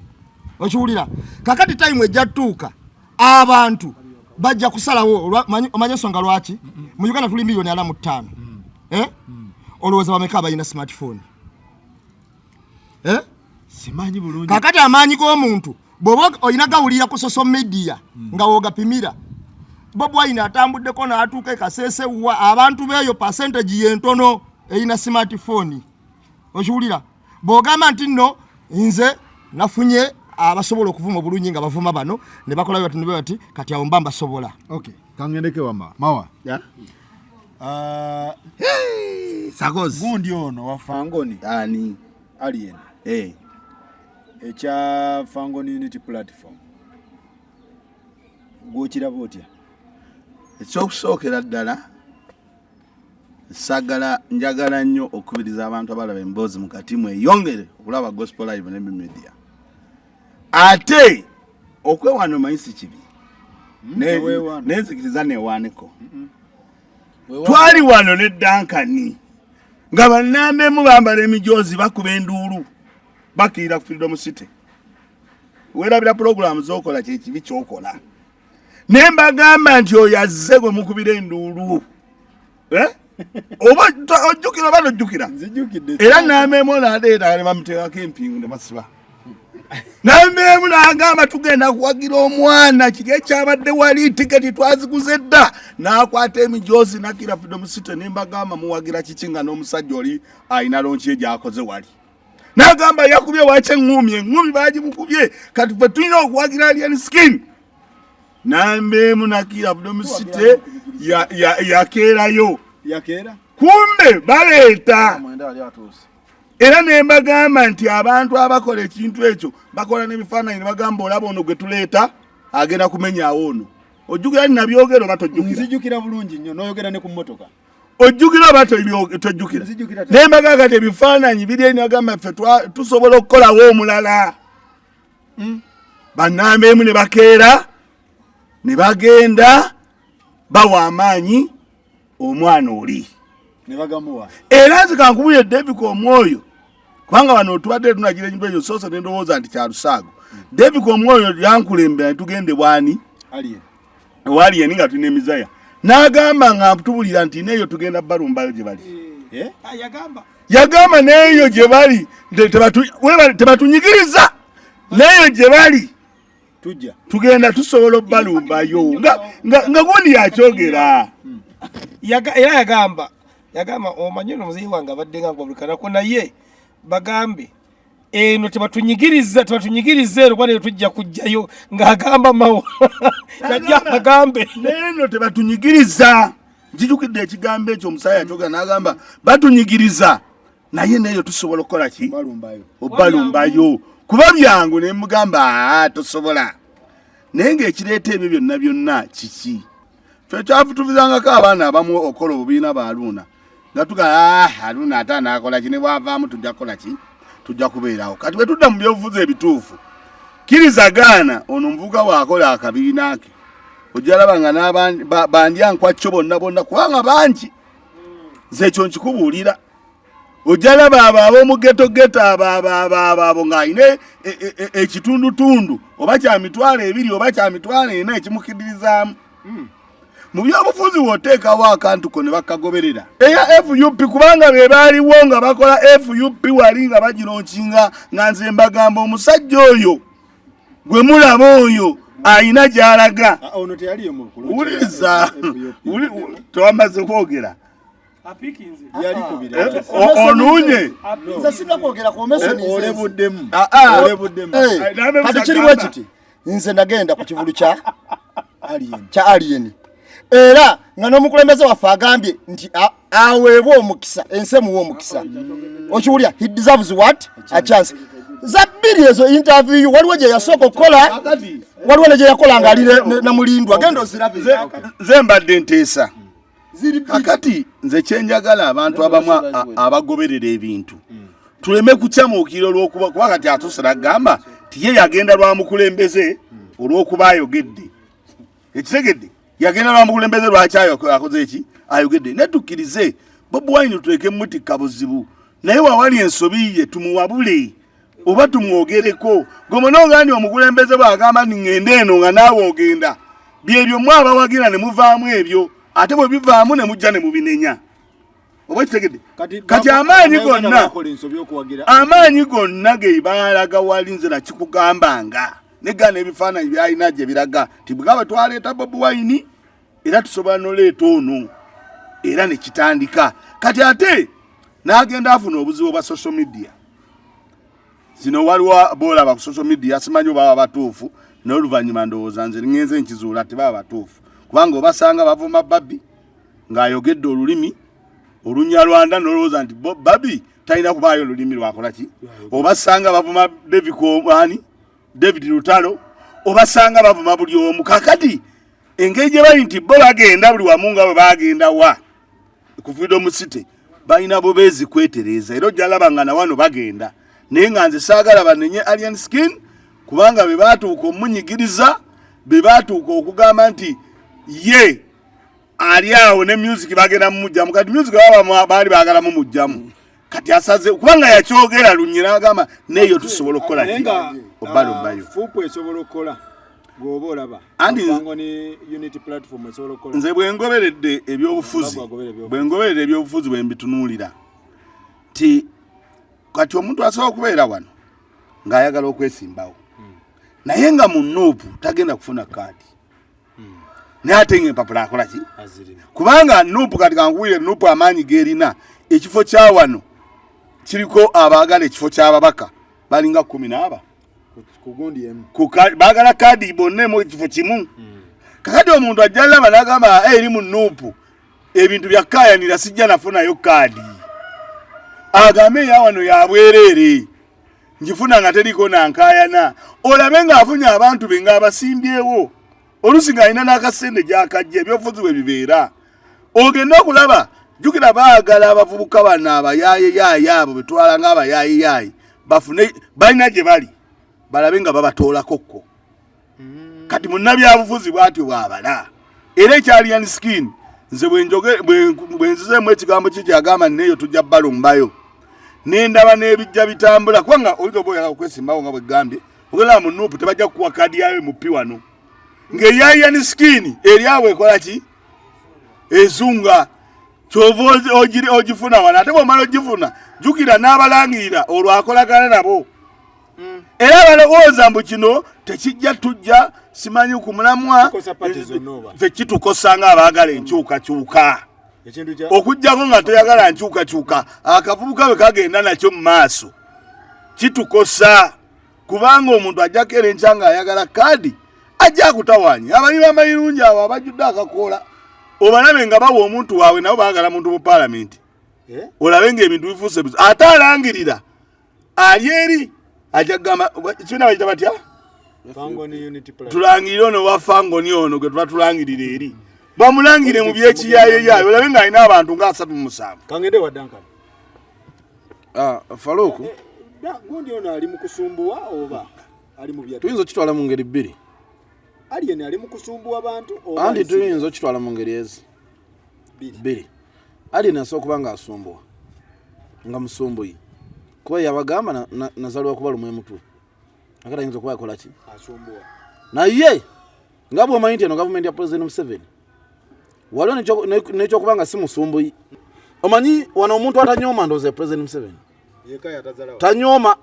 Okiwulira? Kakati time ejja ttuuka abantu bajja kusalawo omanyi ensonga lwaki? Mu Uganda tuli miliyoni 45. Olowooza bameka abalina smartphone? Simanyi bulungi. Kakati amaanyi g'omuntu bw'oba olina gawulira ku social media nga woogapimira. Bob Wine atambuddeko n'atuuka ekaseesewuwa abantu beeyo percentage y'entono eyina smartphone. Okiwulira? Bw'ogamba nti nno nze nafunye abasobola okuvuma bulungi nga bavuma bano ne bakola bati ne bati kati awo mbamba sobola. Okay, kangendeke wama mawa ya sakozi gundi ono wa Fangone ani alien echa Fangone Unity Platform gwochira botya ekyokusookera ddala sagala njagala nnyo okubiriza abantu abalaba emboozi mu kati mweyongere okulaba gospel live ne media ate okwewano mayisi kibi nenzikiriza newaaneko twali wano ne Dankani nga bannambemu bambala emijoozi bakuba enduulu bakiira ku Freedom City weerabira puroguramu z'okola kyekibi kyokola ne mbagamba nti oyo azze gwe mukubira enduulu oba ojjukira oba tojjukira era nammeemu n'aleeta ne bamuteekako empingu ne basiba nammeemu n'agamba tugenda kuwagira omwana kiri ekyabadde wali tiketi twaziguze dda n'akwata emijoozi nakira Freedom City ne mbagamba muwagira kiki nga n'omusajja oli alina lonki egyakoze wali n'agamba yakubye waki eŋŋumi baagimukubye kati ffe tulina okuwagira alien skin nambeemu nakira Freedom City yakeerayo kumbe baleeta era ne mbagamba nti abantu abakola ekintu ekyo bakola n'ebifaananyi ne bagamba olaba ono gwe tuleeta agenda kumenyaawo ono ojjukira nabyogera oba tojjukira nzijjukira bulungi nnyo n'oyogera ne ku mmotoka ojjukira oba tojjukira ne mbagamba kati ebifaananyi biri nagamba ffe tusobola okukolawo omulala bannambeemu ne bakeera ne bagenda bawa amaanyi omwana oli ne bagamuwa era nzikankubulire David Omwoyo kubanga wano tubadde tunagira enyimba eyo soose ne ndowooza nti kya lusaago David Omwoyo yankulembera tugende bwani alien nga tulina emizaya n'agamba nga mputubulira nti neeyo tugenda balumbayo gye bali yagamba neeyo gye bali tebatunyigiriza neeyo gye bali tugenda tusobola balumbayo nga gundi yakyogera era yagamba omanyi no muzeyi wange abadde nga ngwabulikanako naye bagambe eno tebatunyigiriza ero bwana tujja kujjayo ng'agamba mawo tajja bagambe neno tebatunyigiriza njijukidde ekigambo ekyo omusaya yakyogera n'agamba batunyigiriza naye neeyo tusobola okukola ki obalumbayo kuba byangu ne mugamba tosobola naye ng'ekireeta ebyo byonna byonna kiki ffe kyafutubizangako abaana abamu okola obubiina ba Haruna nga tugaa Haruna ate anaakola ki ne bwavaamu tujja kukola ki tujja kubeerawo kati bwe tudda mu byobufuzi ebituufu kirizagaana ono omuvuga bw'akola akabiina ke ojja laba nga bandyankwaccyo bonna kubanga bangi nze ekyo nkikubuulira ojja laba abo ab'omugeto abo ng'alina ekitundutundu oba kya mitwalo 2 oba kya mitwalo 4 ekimukidirizaamu mu byobufuzi bw'oteekawo akantu ko ne bakagoberera eya FUP kubanga be baaliwo nga bakola FUP wali nga bagironkinga nga nze mbagamba omusajja oyo gwe mulaba oyo ayina gy'alaga wuliriza tewamaze kwogera onunye olebuddemu kati kiriwo kiti nze nagenda ku kivulu kya alien era nga n'omukulembeze waffe agambye nti aweebwa omukisa ensi emuwa omukisa okiwulya he deserves what a chance zabbiri ezo interview waliwo gye yasooka okukola waliwo ne gye yakola nga ali namulindwa genda ozirabe nze mbadde nteesa akati nze kyenjagala abantu abamu abagoberera ebintu tuleme kucamuukira olw'okuba kuba kati atusira agamba tiye yagenda lwa mukulembeze olw'okuba ayogedde ekitegedde yagenda lwa mukulembeze lwaki akoze eki ayogedde netukkirize Bobi Wine tuleke mutikka buzibu naye wawali ensobi ye tumuwabule oba tumwogereko gomonogandi omukulembeze bwagamba ningende eno nga naawe ogenda byebyo mwabawagira ne muvaamu ebyo ate bwe bivaamu ne mujja ne mubinenya oba kitegedde kati amaanyi gonna ge baalaga wali nze nakikugambanga negana ebifaananyi byalina gye biraga tibugaba twaleeta Bobi Wine era tusobola noleeta ono era ne kitandika kati ate n'agenda afuna obuzibu bwa social media zino waliwo bola ku social media simanyi baba batuufu n'oluvannyuma ndowooza nze ngenze nkizuula tebaba batuufu kubanga obasanga bavuma Babi ng'ayogedde olulimi olunyalwanda n'olowooza nti Babi talina kubaayo olulimi lwakola ki obasanga bavuma David Lutalo obasanga bavuma buli omu kakati engeri gye bali nti bo bagenda buli wamu nga bwe bagenda wa ku Freedom City balina bubeezi kwetereeza era ojjalaba nga na wano bagenda naye nga nze saagala banenye alien skin kubanga be baatuuka omunyigiriza be baatuuka okugamba nti ye ali awo ne music bagenda mumujjamu kati music baba baali baagala mumujjamu kati asaze kubanga yakyogera lunyira agamba neyo tusobola okukola obbalo fupu esobola okukola goba olaba Fangone unity platform esobola okukola nze bwengoberedde ebyobufuzi bwe mbitunuulira ti kati omuntu asobola okubeera wano ng'ayagala okwesimbawo naye nga mu nuupu tagenda kufuna kaadi naye ate ng'empapula akola ki kubanga nuupu kati kankuwulire nuupu amaanyi g'erina ekifo kya wano kiriko abaagala ekifo ky'ababaka balinga 14 baagala kaadi bonna mu ekifo kimu kakati omuntu ajja laba n'agamba eri mu nuupu ebintu byakaayanira sijja nafunayo kaadi agambe ya wano ya bwereere njifuna nga teriko nankaayana olabe ng'afunye abantu be ng'abasimbyewo olusi ng'alina n'akasente gy'akajja ebyobufuzi bwe bibeera ogenda okulaba jjukira baagala abavubuka bano abayaayeyaaya abo betwala ng'abayaayeyaaya bafune balina gye bali balabe nga babatoolakokko kati munnabyabufuzi bw'atyo bw'abala era ekyalian skin nze bwenzizeemu ekigambo kye kyagamba neeyo tujja balumbayo nendaba n'ebijja bitambula kubanga oyinza oba oyagala okwesimbawo nga bwegambye ogenda mu nuupu tebajja kukuwa kaadi yayo mupi wano ng'eyalian skin eri awo ekola ki ezunga kyova ogifuna wano ate bw'omala ogifuna jjukira n'abalangirira olwo akolagana nabo era balowooza mbu kino tekijja tujja simanyi ku mulamwa ffe kitukosa ng'abaagala enkyukakyuka okujjako nga toyagala nkyukakyuka akavubuka bwe kagenda nakyo mu maaso kitukosa kubanga omuntu ajjako era enkya ng'ayagala kaadi ajja akutawaanya abali b'amayirungi abo abajjudde akakoola obalabe nga bawa omuntu waabwe nabo baagala muntu mu paalamenti olabe ng'ebintu bifuuse bizu ate alangirira ali eri ajja kugamba kibiina bayita batya tulangirire ono wa Fangone ono gwe tuba tulangirira eri bamulangire mu byekiyaayoyaayo olabe ng'alina abantu nga 37 kangende wa Duncan Faluku gundi ono ali mu kusumbuwa oba ali mu byatu tuyinza okitwala mu ngeri bbiri alien ali mu kusumbuwa abantu oba andi tuyinza okitwala mu ngeri ezi bbiri alien asobola okuba nga asumbuwa nga musumbuyi kuba yabagamba nazaliwa kuba lumwe mutu akati ayinza okuba yakola ki asumbuwa naye nga bw'omanyi nti eno gavumenti ya President Museveni waliwo n'ekyokuba nga si musumbuyi omanyi wano omuntu atanyooma ndowooza President Museveni tanyooma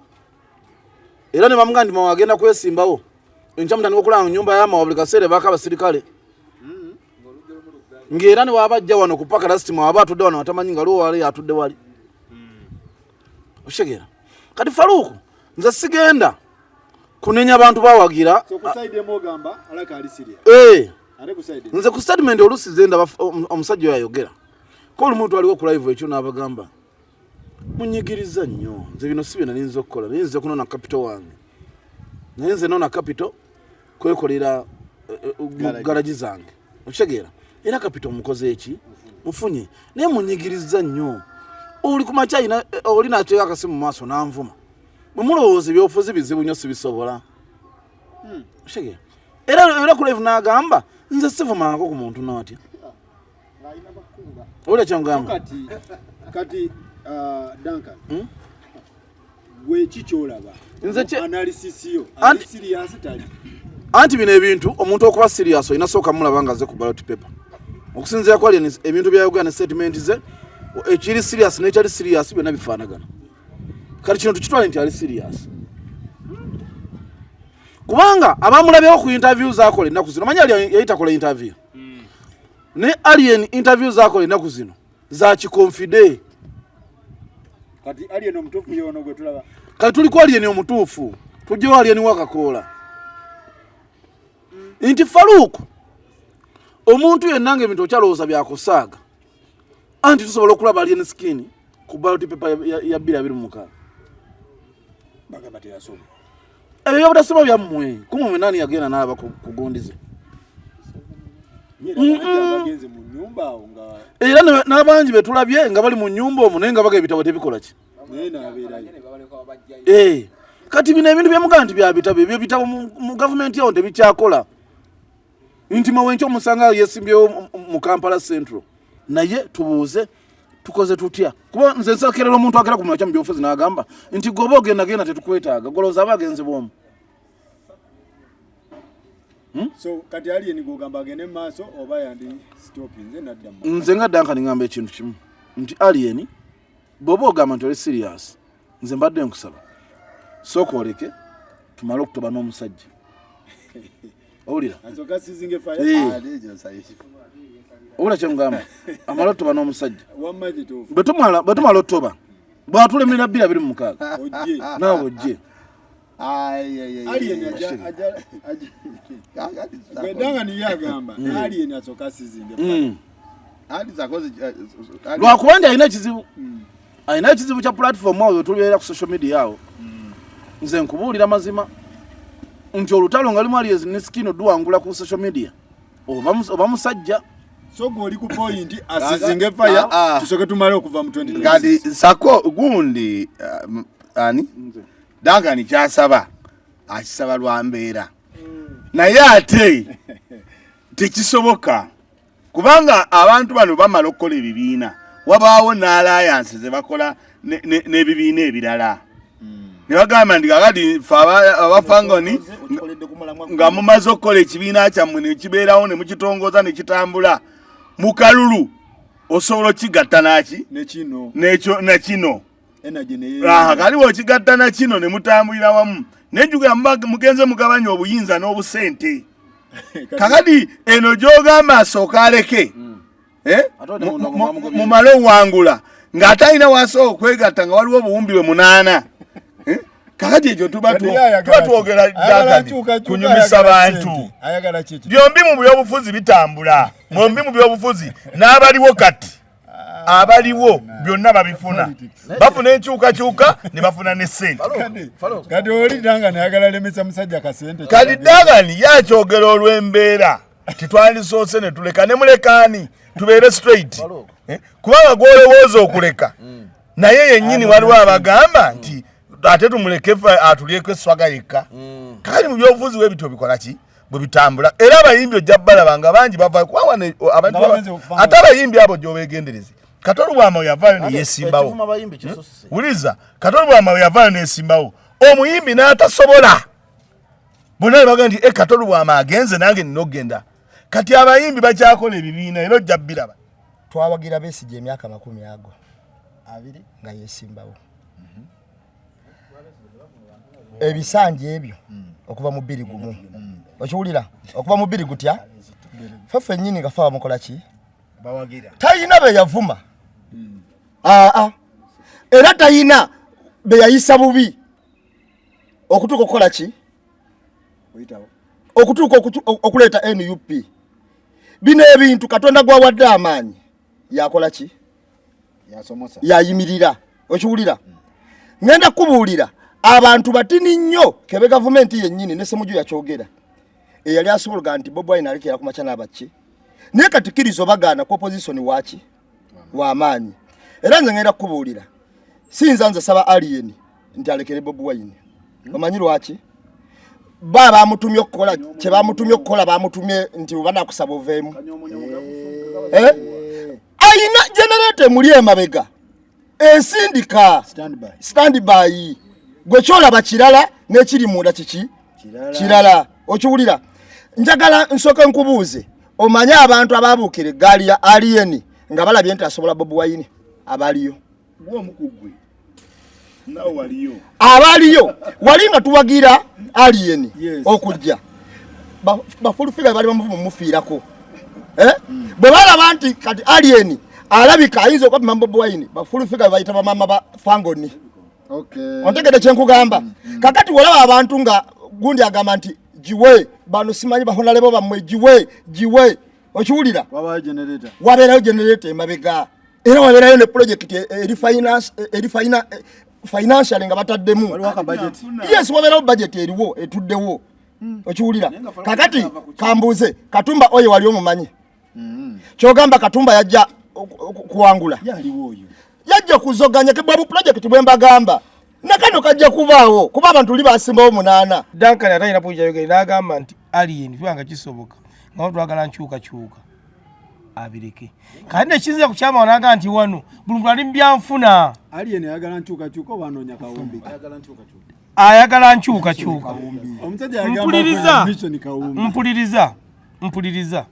era ne bamugamba nti mawagenda kwesimbawo enkya mutandika okulaba nyumba y'amawa buli kaseera baako abasirikale ng'era ne wabajja wano ku paka lasiti waba atudde wano atamanyi nga liwo wali atudde wali oshegera kati Faluku nze sigenda kunenya abantu bawagira nze ku statement olusi zenda omusajja oyo ayogera ko olumuntu aliwo ku live ekyo n'abagamba munyigiriza nnyo nze bino si bina ninza okukola naye nze kunona capital wange naye nze nona capital kwekolera garaji zange okitegera era capital mukoze eki mufunye naye munyigiriza nnyo oli ku makyayina oli nateeka akasi mu maaso n'anvuma bwe mulowooza ebyobufuzi bizibu nnyo sibisobola okitegera era ku live n'agamba nze sivumangako ku muntu n'atya oli kyangamba kati Duncan gwe kikyolaba analysis yo serious tali anti bino ebintu omuntu okuba serious olina sooka mulaba nga ze ku ballot paper okusinziira ku alien ebintu byayogera ne statement ze ekiri serious n'ekyali serious byonna bifaanagana kati kino tukitwale nti ali serious kubanga abamulabyewo ku interview zaakola ennaku zino manyi yayitakola interview ne alien interview zaakola ennaku zino za kikonfide kati alien omutuufu yono gwe tulaba kati tuliko alien omutuufu tujjewo alien wakakola nti Faruku omuntu yenna ng'ebintu okyalowooza byakusaaga anti tusobola okulaba alien skin ku ballot paper ya 2026 bagamba teyasoma ebyo butasoma byammwe kumwe nani yagenda n'alaba kugondize abagenze mu nyumba nga era n'abangi betulabye nga bali mu nyumba omwo naye nga baga ebitabo tebikola ki kati bino ebintu byemugaa nti byabitabo ebyo bitabo mu gavumenti yawo tebikyakola nti mawenki omusanga yesimbyewo mu Kampala Central naye tubuuze tukoze tutya kuba nze nsakerera omuntu agera ku makya mu byobufuzi n'agamba nti goba ogenda tetukwetaaga golooza abagenzi bwomu so kati alien gogamba agende maaso oba yandi stopinze nadda nze nga Duncan ngamba ekintu kimu nti alien bobo ogamba nti oli serious nze mbadde nkusaba sooka oleke tumale okutoba n'omusajja owulira asoka sizinge fire owulira kyemugamba amala okutoba n'omusajja wamaje tofu bwe tumala okutoba bwatulemerera 2026 ojje naawe ojje alien Bedanga ni yagamba alien asoka sizinge lwakuba ndi alina ekizibu kya platform awo tulibeera ku social media awo nze nkubuulira mazima nti olutalo nga limu aliens ne skino duwangula ku social media oba musajja so goli ku point asizinge fire tusoke tumale okuva mu 2020 ngadi sako gundi ani danga ni kyasaba akisaba lwambeera naye ate tekisoboka kubanga abantu bano bamala okukola ebibiina wabaawo n'alliance ze bakola n'ebibiina ebirala ne bagamba ndi kakati aba Fangone nga mumaze okukola ekibiina kyammwe ne kibeerawo ne mukitongoza ne kitambula mu kalulu osobola okigatta naki na kino kaliwo okigatta na kino ne mutambulira wamu nejjuga mugenze mugabanya obuyinza n'obusente kakati eno gy'ogamba asooka aleke mumale owangula ng'atalina wasooka okwegatta nga waliwo obuwumbi bwe 8 kakati ekyo tuba twogera kunyumisa bantu byombi mu byobufuzi bitambula mwombi mu byobufuzi n'abaliwo kati abaliwo byonna babifuna bafuna enkyukakyuka ne bafuna ne ssente kati oli Danga nayagala lemesa musajja kasente kati Dagani yakyogera olw'embeera titwandisoose ne tuleka ne mulekaani tubeere straight kubanga gw'olowooza okuleka naye yennyini waliwo abagamba nti ate tumuleke atulyeko eswaga yekka kali mu byobufuzi w'ebityo bikola ki bwe bitambula era abayimbi ojja balabanga bangi bava ate abayimbi abo gy'obeegendereze Katolu bwama yavaayo ne yesimbawo uliza Katolu bwama yavaayo ne yesimbawo omuyimbi n'atasobola bonna baga nti Katolu bwama agenze nange nnogenda kati abayimbi bakyakola ebibiina era ojja biraba twawagira Besigye emyaka 10 ago abiri nga yesimbawo ebisanje ebyo okuva mu 21 okiwulira okuva mu 2 gutya fefe nyini gafa mukola ki bawagira tayina be yavuma era tayina be yayisa bubi okutuka okola ki okutuka okuleta NUP bino ebintu Katonda gwawadde amaanyi yakola ki yasomosa yayimirira okiwulira ngenda kubuulira abantu batini nnyo kebe gavumenti yennyini ne semuju yakyogera eyali asobolga nti Bob Wine alikira ku machana abachi naye katikirizo bagana ku opposition wachi wa maanyi era nze ngenda kubuulira sinza nze saba alien nti alekere Bob Wine omanyi lwaki baba amutumye okukola kye bamutumye okukola bamutumye nti ubana kusaba ovemu ayina generator muli emabega esindika standby gwe kyola bakirala n'ekiri munda kiki kirala okiwulira njagala nsoke nkubuuze omanya abantu ababuukire gaali ya alien nga balabye nti asobola Bob Wine abaliyo gw'omukugwe nawe waliyo abaliyo wali nga tuwagira alien okujja bafulufiga bali bamuvumu mufiirako bwe balaba nti kati alien alabika ayinza okupima Bob Wine bafulufiga bayita bamama ba Fangone ontegedde kyenkugamba kakati walaba abantu nga gundi agamba nti jiwe bano simanyi bahonalebo bammwe jiwe okiwulira wabeerayo generator emabega era wabeerayo ne project eri financial nga bataddemu yes wabeerayo budget eriwo etuddewo okiwulira kakati kambuuze Katumba oyo wali omumanyi kyogamba Katumba yajja kuwangula yajja kuzoganya kebwabu project bwembagamba nakano kajja kubaawo kuba abantu libasimbawo 8 Duncan atayina poja yogera n'agamba nti alien twanga kisoboka nga twagala nkyuka abireke kandi ekizinza ku kyama wanaga nti wano buli muntu ali mbyanfuna alien ayagala nkyuka wanoonya kawumbi ayagala nkyuka omusajja yagamba mission kawumbi mpuliriza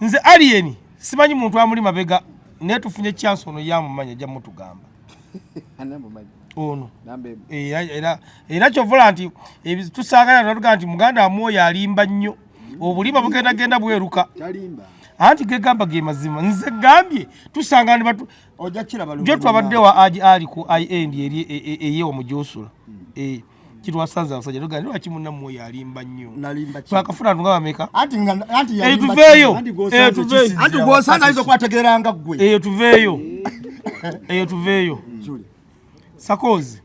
nze alien simanyi muntu amuli mabega naye tufunye chance ono yamumanya ajja mutugamba ono era kyovola nti tusangana natuga nti muganda amwoyo alimba nnyo obulimba bugenda bweruka anti gegamba ge mazima nze gambye tusangana jo twabadde wa ali ku end eye omujosula kitwasanza abasajja tugandi lwaki munna mwoyo alimba nnyo twakafuna ntunga bameka anti tuveeyo anti gwosanga izo kwategeranga ggwe eyo tuveeyo sakozi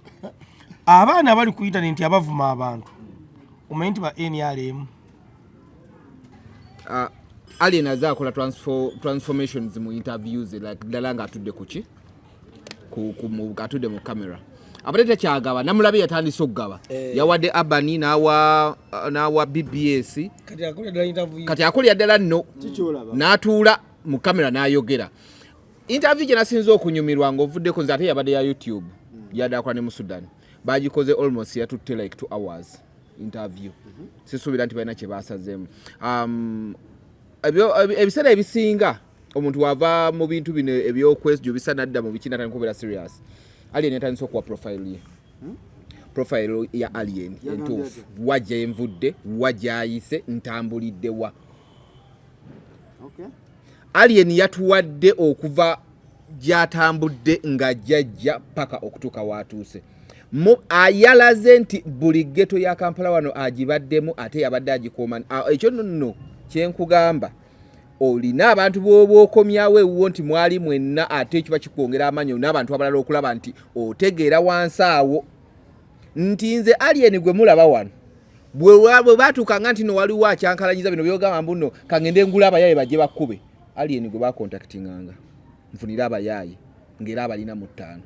abaana abali ku internet abavuma abantu omanyi nti ba NRM alien azakola transformations mu interviews like dalanga atudde kuki atudde mu camera abaleta kyagaba namulabi yatandise okugaba yawadde Abani nawa BBS kati akolya ddala nno n'atuula mu camera n'ayogera interview gye nasinza okunyumirwa ng'ovuddeko nze ate yabadde ya YouTube yadakola ne mu Sudan bagikoze almost yatutte like 2 hours interview sisuubira nti balina kye baasazeemu ebiseera ebisinga omuntu wava mu bintu bino ebyokwesijjo bisa nadda mu bikina atandika okubeera serious alien yatandise okuwa profile ya alien entuufu wajja envudde wajja ayise ntambulidde wa alien yatuwadde okuva gyatambudde nga jjajja paka okutuuka watuuse ayalaze nti buli ghetto ya Kampala wano agibaddemu ate yabadde agikuuma ekyo nno kyenkugamba olina abantu bw'okomyawo ewuwo nti mwali mwenna ate ekyo bakikwongera amaanyi n'abantu abalala okulaba nti otegeera wansi awo nti nze alien gwe mulaba wano bwe batuukanga nti no waliwo akyankalanyiza bino byogamba mbuno kangende ngula abayaaye bajje bakkube alien gwe bakontaktinganga nfunira abayaaye ngera abalina mu 5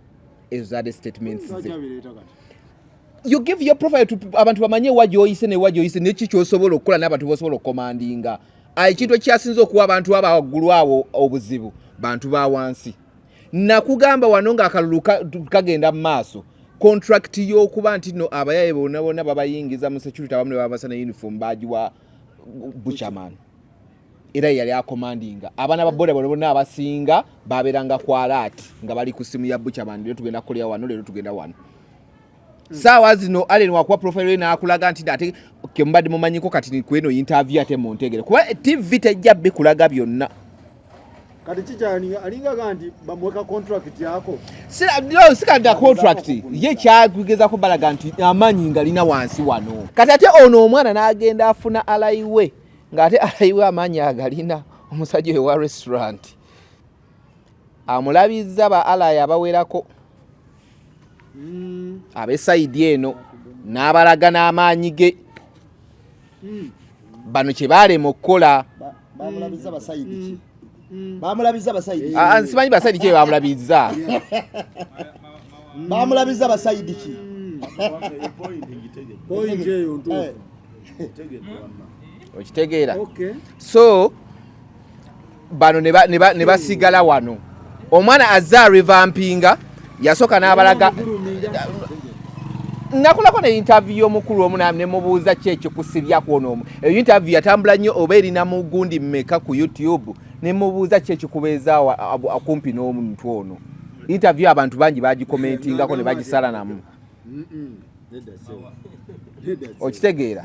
ezo zade statements ze you give your profile to abantu bamanye wajoyise ne wajoyise ne kikyosobola okukola n'abantu bosobola okukomandinga ekintu ekyasinza okuwa abantu abawaggulu awo obuzibu bantu ba wansi nakugamba wano nga akalulu kagenda mu maaso contract y'okuba nti no abayaye bonna babayingiza mu security abamu ne babasana uniform bagiwa buchaman era yali akomandinga abaana ba boda bonna abasinga baberanga ku alert nga bali ku simu ya buchaman lero tugenda kulya wano lero tugenda wano sawa zino alien wakuwa profile na akulaga nti ate kembadde mumanyiko kati ni kweno interview ate montegere kuba TV tejjabbe kulaga byonna kati kikyani alinga gandi bamweka contract yako sikanda contract ye kyagugeza ko balaga nti amanyi ngalina wansi wano kati ate ono omwana n'agenda afuna alayiwe ngate alayiwe amanyi agalina omusajja wa restaurant amulabiza ba alaya abawerako abesaidi eno n'abalaga n'amaanyi ge bano kye balema okukola bamulabiza basaidi bamulabiza basaidi simanyi basaidi kye bamulabiza bamulabiza basaidi ki point eyo ntuufu okitegeera so bano ne basigala wano omwana azza revampinga yasoka n'abalaga nakulako ne interview omukulu omu ne mubuuza kyekyo kusibya kwono eyo interview yatambula nnyo oba erina mu gundi mmeka ku YouTube ne mubuuza kyekyo kubeeza akumpi n'omuntu ono interview abantu bangi bagikomentingako ne bagisala namu okitegeera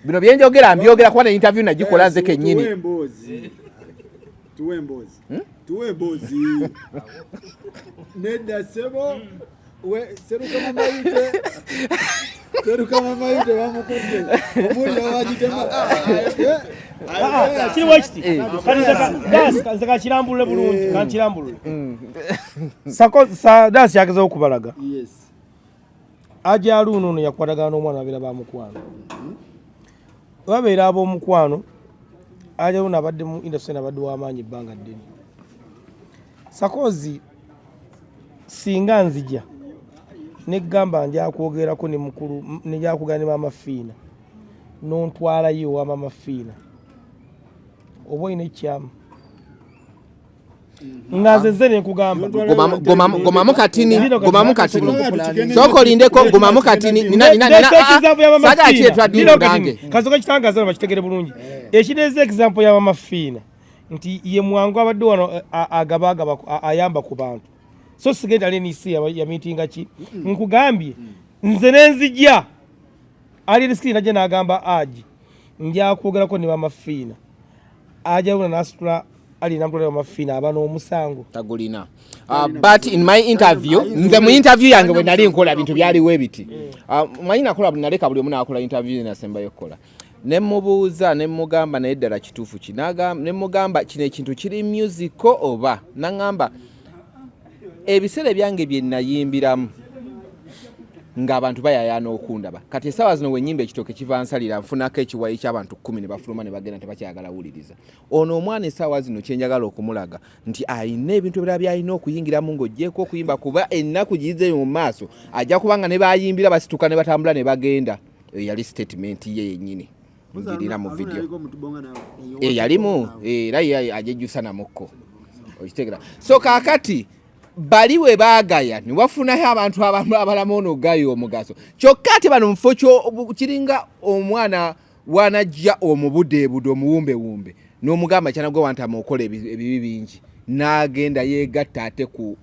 bino byenjogera mbyogera kuba ne interview nagikola nze kennyini tuwe emboozi nedda sebo we seruka mamayite seruka mamayite bamukunde omuja wajitema kiri wakiti kanzaka kirambulule bulungi kankirambulule dasi yagezaho okubalaga aja aluno ono yakwatagana n'omwana abeera bamukwano babeera ab'omukwano aja luno abadde mu industry nabadde w'amaanyi ebbanga ddene sakozi singa nzija negamba njakwogerako ne mukulu nejakugana ne Maama Fiina nontwalayo wa Maama Fiina oba olina ekyamu ngazenze nekugamba gomamu katini soko lindeko gomamu katini sagati etwadiro gange kazoka kitangaza bakitegere bulungi ekireze example ya Maama Fiina nti ye mwangu abadde wano agabagaba ayamba ku bantu so sigenda ali nisi ya meeting ki nkugambye nze nenzijja ali riski naje nagamba aji njya kwogerako ne Maama Fiina aja una nasula ali nambula Maama Fiina abano omusango tagulina but in my interview nze mu interview yange we nali nkola bintu byali webiti manyi nakola naleka buli omuntu akola interview nasemba yokola nemubuuza nemugamba naye ddala kituufu kinaga nemugamba kino ekintu kiri musical oba nangamba ebiseera byange bye nayimbiramu ng'abantu bayayana okundaba kati essaawa zino wenyimba ekitooke kiva nsalira nfunako ekiwayi ky'abantu 10 ne bafuluma ne bagenda tebakyagala wuliriza ono omwana essaawa zino kyenjagala okumulaga nti ayina ebintu ebirala byalina okuyingiramu ng'oggyeko okuyimba kuba ennaku giyizeyo mu maaso ajja kubanga ne bayimbira basituka ne batambula ne bagenda yali statement ye yennyini ngirina mu video yalimu era ajejjusa namukko okitegera so kaakati bali we baagaya ne wafunayo abantu abalamu ono gayo omugaso kyokka ate bano mufo kiringa omwana wanajja omubudeebude omuwumbewumbe n'omugamba kyanagwe wantama okola ebibi bingi n'agenda yeegatta ate ku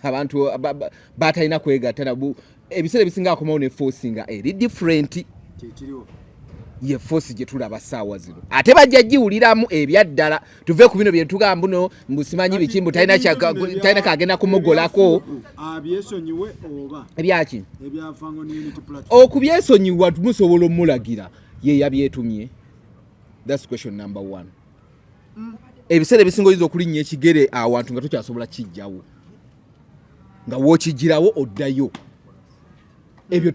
abantu batalina kwegatta ebiseera ebisinga akomawo ne force nga eri different ye force gye tulaba ssaawa zino ate bajja giwuliramu ebyaddala tuve ku bino bye tugamba buno mbusimanyi bikimbu talina kagenda kumugolako abyesonyiwe oba ebyaki ebya Fangone Unity Platform okubyesonyiwa tumusobola omulagira ye yabyetumye that's question number 1 ebiseera ebisinga oyinza okulinnya ekigere awantu nga tokyasobola kijjawo nga wookigirawo oddayo ebyo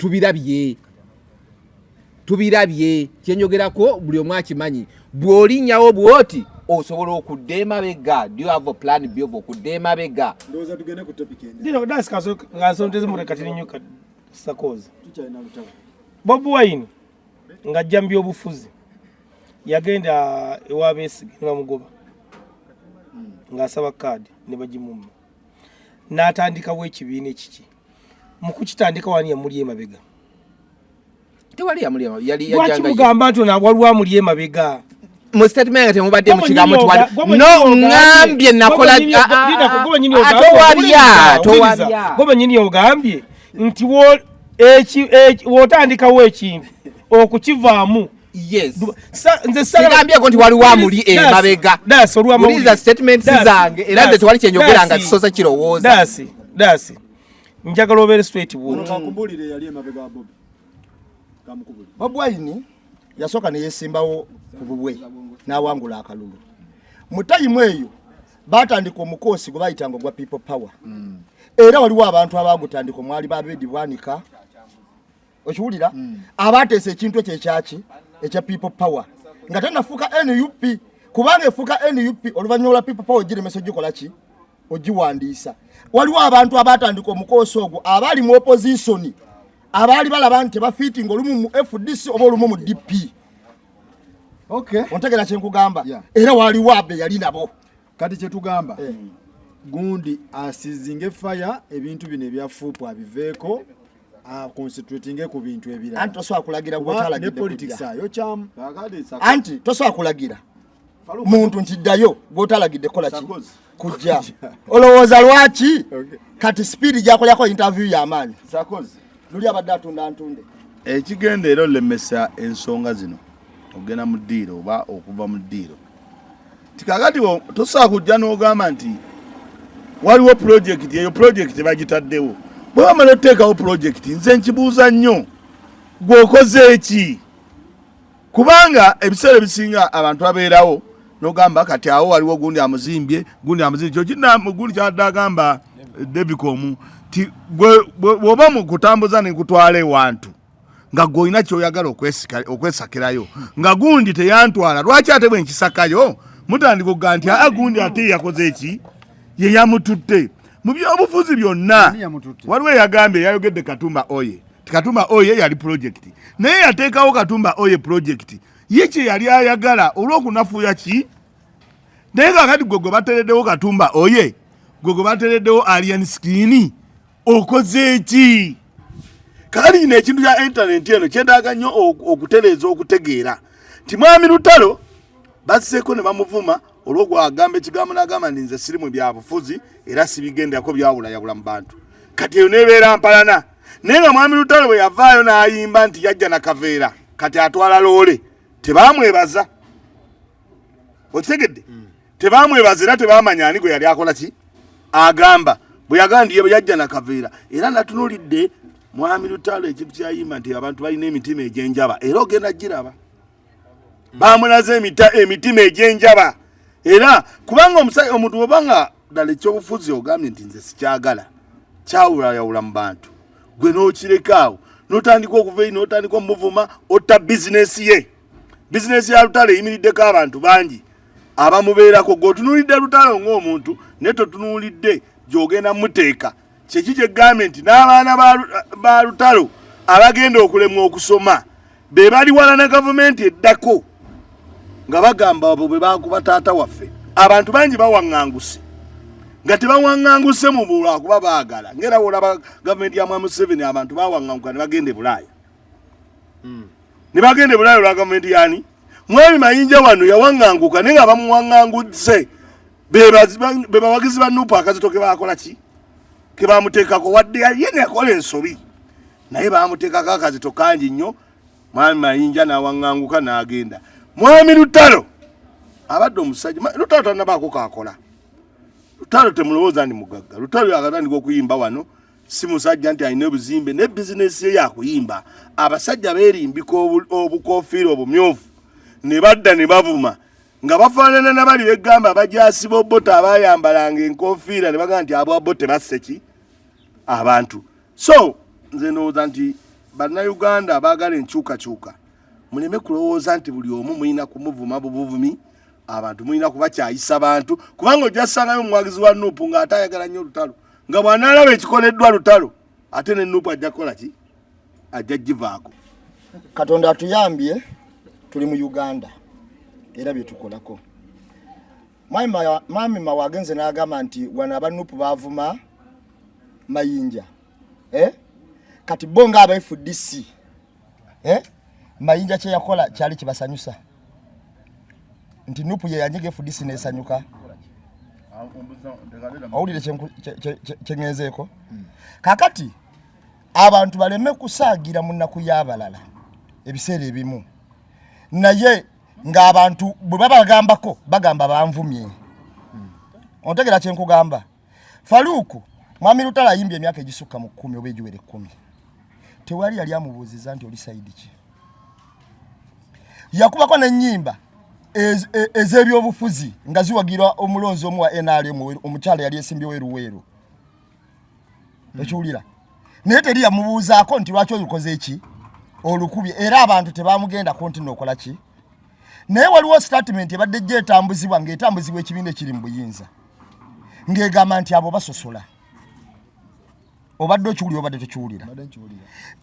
tubirabye kyenyogerako buli omu akimanyi bw'olinnyawo bwoti osobola okudda emabega do you have a plan B of okudda emabega ndoza tugende ku topic ende ndino das kaso ngasonteze mu rekatini nyoka sakozi tuchaina mutaba Bob Wine nga jambi obufuzi yagenda ewabesi nga mugoba ngasaba kadi ne bagimumma n'atandika w'ekibiina ekiki mu kukitandika wani yamuli emabega tewali yamuli yali yajanga mugamba nti waliwo amuli emabega mu statement ate mubadde mu kigambo twali no ngambye nakola towalya goba nyini ogambye nti wotandikawo ekintu okukivaamu yes nze sagambye ko nti waliwo amuli emabega uliza statement zange era nze tewali kyenyogeranga kisoza kirowooza dasi njagala obeere straight wood kakumbulire yali emabega wa Bobi kamukubuli Bob Wine yasoka ne yesimbawo ku bubwe n'awangula akalulu mu time eyo batandika omukosi gwe bayitanga gwa people power era waliwo abantu abagutandika mwali babedi bwanika okiwulira abateese ekintu ekyaki ekya people power nga tanafuka NUP kubanga efuka NUP oluvannyuma people power giremeso gikola ki ogiwandiisa waliwo abantu abatandika omukosi ogwo abali mu opposition abali balaba nti bafitinga olumu mu FDC oba olumu mu DP okay ontegera kyenkugamba era waliwo abe yali nabo kati kyetugamba gundi asizinge fire ebintu bino ebyafuupu abiveeko concentrating ku bintu ebirala anti tosobola kulagira gwotala ne politics ayo kyam anti tosobola kulagira muntu ntiddayo gwotalagidde kola ki kujja olowooza lwaki kati speed gyakolyako interview y'amaanyi sakozi luli abadde atunda ntunde ekigenda era olemesa ensonga zino ogenda mu ddiiro oba okuva mu ddiiro tikakati tosobola kujja n'ogamba nti waliwo project eyo project bagitaddewo bwe bamala oteekawo project nze nkibuuza nnyo gwokoze eki kubanga ebiseera ebisinga abantu babeerawo nogamba kati awo waliwo gundi amuzimbye gundi kyadde agamba Debicom ti bw'oba mu kutambuza ne kutwala ewantu nga gw'olina ky'oyagala okwesakirayo nga gundi teyantwala lwaki ate bwe nkisakayo mutandika okuga nti gundi ate yakoze eki ye yamututte mu byobufuzi byonna waliwo eyagambye yayogedde Katumba Oye Katumba Oye yali project naye yateekawo Katumba Oye project ye kye yali ayagala olw'okunafuya ki naye kakati gwe batereddewo Katumba Oye gwe batereddewo alien skin okoze eki kali ino ekintu kya internet eno kyendaga nnyo okutereeza okutegeera ti mwami Lutalo basseeko ne bamuvuma olw'ogwagamba ekigambo n'agamba nti nze siri mu byabufuzi era sibigendako byawulayawula mu bantu kati eyo nebeera mpalana naye nga mwami Lutalo bwe yavaayo n'ayimba nti yajja na kaveera kati atwala loole tebamwebaza okitegedde tebamwebaza era tebamanya ani gwe yali akola ki agamba bwe yagandi ye yajja na kaveera era natunulidde mwami Lutalo ekintu kyayimba nti abantu balina emitima egy'enjaba era ogenda giraba bamulaze emitima egy'enjaba era kubanga omuntu bw'obanga ddala ekyobufuzi ogambye nti nze sikyagala kyawulayawula mu bantu gwe n'okirekaawo n'otandika okuva eyi n'otandika omuvuma otta bizinesi ye bizinesi ya Lutalo eyimiriddeko abantu bangi abamubeerako gw'otunuulidde Lutalo ng'omuntu naye totunuulidde gy'ogenda muteeka kyeki kyegambye nti n'abaana ba Lutalo abagenda okulemwa okusoma be bali wala na gavumenti eddako nga bagamba abo bwe bakuba taata waffe abantu bangi bawaŋŋanguse nga tebawaŋŋanguse mu lwakuba baagala ngera olaba gavumenti ya Mwami Museveni abantu bawaŋŋanguka ne bagenda e Bulaaya ne bagenda e Bulaaya olwa gavumenti yani Mwami Mayinja wano yawaŋŋanguka naye nga bamuwaŋŋangudde be bawagizi ba Nuupu akazito ke baakola ki ke bamuteekako wadde ye ne yakola ensobi naye bamuteekako akazito kangi nnyo Mwami Mayinja n'awaŋŋanguka n'agenda Mwami Lutalo abadde omusajja Lutalo tannabaako kaakola Lutalo temulowooza ndi mugagga Lutalo yakatandika okuyimba wano si musajja nti alina obuzimbe ne bizinesi ye yakuyimba abasajja beerimbika obukoofiira obumyufu ne badda ne bavuma nga bafaanana nabali begamba abajasi b'obote abayambalanga enkoofiira ne bagamba nti abwabote basse ki abantu so nze ndowooza nti bannayuganda abaagala enkyukakyuka muleme kulowooza nti buli omu mulina kumuvuma buvumi abantu mulina kubakyayisa abantu kubanga ojja ssangayo omuwagizi wa Nuupu ng'ate ayagala nnyo Lutalo nga bw'anaalaba ekikoleddwa Lutalo ate ne Nuupu ajja kukola ki ajja givaako Katonda atuyambye tuli mu Uganda era bye tukolako Mwami Mawagenze n'agamba nti wano aba Nuupu baavuma Mayinja kati bo nga aba FDC Mayinja kye yakola kyali kibasanyusa nti Nuupu ye yanyiga FDC n'esanyuka owulire kyengezeeko kakati abantu baleme kusaagira mu nnaku y'abalala ebiseera ebimu naye ng'abantu bwe babagambako bagamba banvumye ontegera kyenkugamba Faluku Mwami Lutalo ayimbye emyaka egisukka mu 10 oba egiwere 10 tewali yali amubuuziza nti oli sayidi ki yakubako n'ennyimba ez'ebyobufuzi nga ziwagirwa omulonzi omu wa NRM omukyala yali esimbyewo eruweero ekiwulira naye teri yamubuuzaako nti lwaki olukoze eki olukubye era abantu tebamugendako nti nookola ki naye waliwo statement ebadde gyetambuzibwa ng'etambuzibwa ekibiina ekiri mu buyinza ng'egamba nti abo basosola obadde okiwulira obadde tekiwulira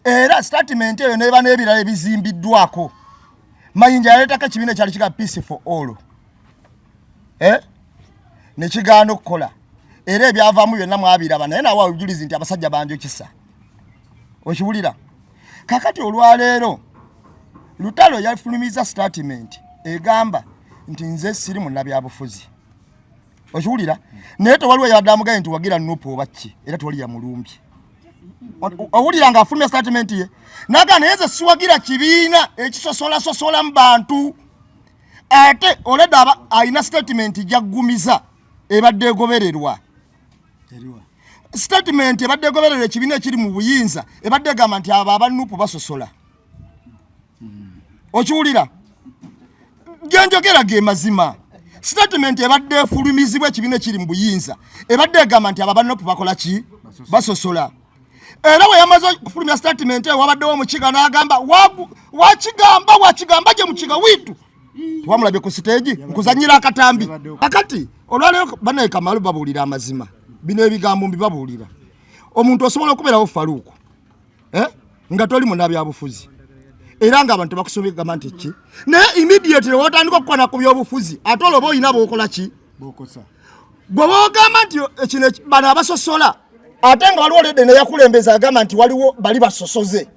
era statement eyo n'eba n'ebirala ebizimbiddwako Mayinja yaleetako ekibiina ekyali kiga Peace for All ne kigaana okukola era ebyavaamu byonna mwabiraba naye nawe obujulizi nti abasajja banjokisa okiwulira kakati olwaleero Lutalo yafulumiza statement egamba nti nze siri munnabyabufuzi okiwulira naye tewaliwo yadde amugaye nti wagira Nuupu oba ki era tewali yamulumbye owulira ng'afulumya statement ye naga naye nze siwagira kibiina ekisosola mu bantu ate oleda alina statement gyaggumiza ebadde egobererwa statement ebadde goberera ekibiina ekiri mu buyinza ebadde gamba nti abo abanupu basosola okiwulira genjogera ge mazima statement ebadde efulumizibwa ekibiina ekiri mu buyinza ebadde gamba nti abo abanupu bakola ki basosola era we yamaze okufulumya statement wabaddewo omukiga n'agamba wakigamba gye mukiga wiitu wamulabye ku stage nkuzanyira akatambi akati olwaleero banaye Kamalu babuulira amazima bino ebigambo mbibabuulira omuntu osobola okubeerawo faluuku nga toli munnabyabufuzi era ng'abantu bakusomye gamba nti ki naye immediately wotandika okukwana ku byobufuzi ate olwoba oyina bookola ki gwe boogamba nti kino bano abasosola ate nga waliwo ledde neyakulembeza agamba nti waliwo bali basosoze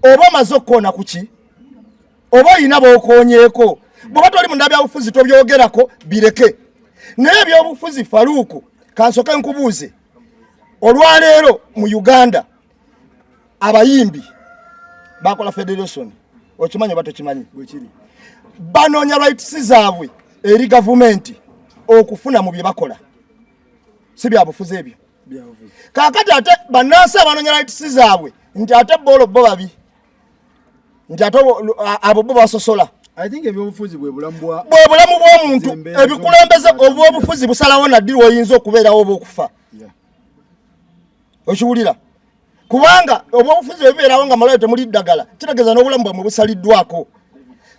oba omaze okukoona ku ki oba oyina bookoonyeeko bw'oba toli munnabyabufuzi tobyogerako bireke naye ebyobufuzi faluuku kansoke nkubuuze olwaleero mu Uganda abayimbi bakola federation okimanyi oba tokimanyi banoonya rights zaabwe eri gavumenti okufuna mu bye bakola si byabufuzi ebyo kaakati ate bannansi abanoonya rights zaabwe nti ate bo babi nti ate abo bo basosola ebyobufuzi bwe bulamu bw'omuntu ebikulembeze obwobufuzi busalawo naddiri oyinza okubeerawo oba okufa okiwulira kubanga obwobufuzi bwebibeerawo nga malwayo temuli ddagala kitegeeza n'obulamu bwamwe busaliddwako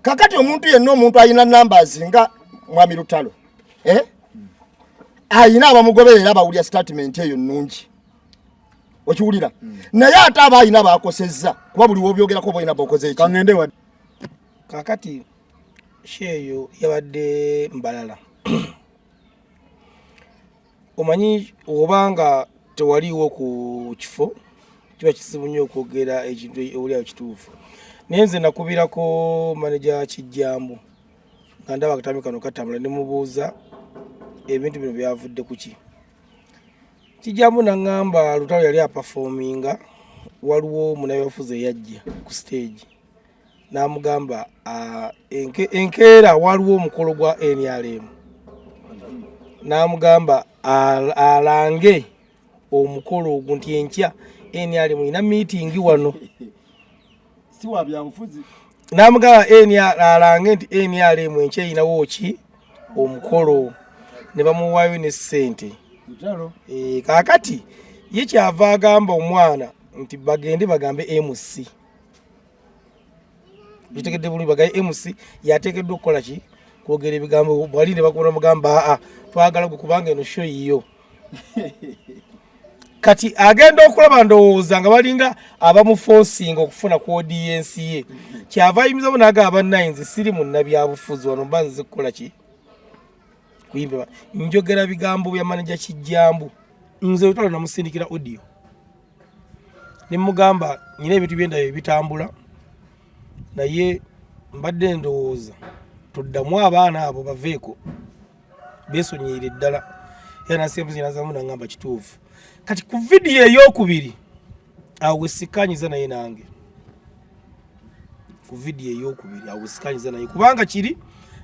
kakati omuntu yenna omuntu ayina numbers nga mwami Lutalo ayina abamugoberera abawulya statement eyo nnungi okiwulira naye ate aba ayina bakosezza kuba buli wobyogerako oba oyina bokoze eki kakati sheeyo yabadde mbalala omanyi obanga tewaliwo ku kifo kiba kisibu nnyo okwogera ekintu olyawo kituufu naye nze nakubirako maneja Kijjambu nga ndaba akatambi kano katambula ne mubuuza ebintu bino byavudde ku ki Kijjambu naŋŋamba Lutalo yali apafominga waliwo munnabyabufuzi eyajja ku stage n'amugamba enkeera waliwo omukolo gwa NRM n'amugamba alange omukolo ogwo nti enkya NRM ina meeting wano si wa byabufuzi n'amugamba alange nti NRM enkya inawo ki omukolo ne bamuwaayo ne ssente kaakati ye kyava agamba omwana nti bagende bagambe MC bitegedde bulungi bagaye MC yateekeddwa okukola ki kwogera ebigambo bwali ne bakubona mugamba twagala gwe kubanga eno show yiyo kati agenda okulaba ndowooza nga balinga abamuforcing okufuna ku audience ye kyava ayimizamu n'agamba nze siri munnabyabufuzi wano mba nze kukola ki kuyimba njogera bigambo bya manager Kijjambu nze Lutalo namusindikira audio ne mugamba nyina ebintu byendayo ebitambula naye mbadde ndowooza tuddamu abaana abo baveeko beesonyiire ddala era nasembuzi nazamu nangamba kituufu kati ku vidiyo ey'okubiri awo wesikanyiza naye nange ku vidiyo ey'okubiri awo wesikanyiza naye kubanga kiri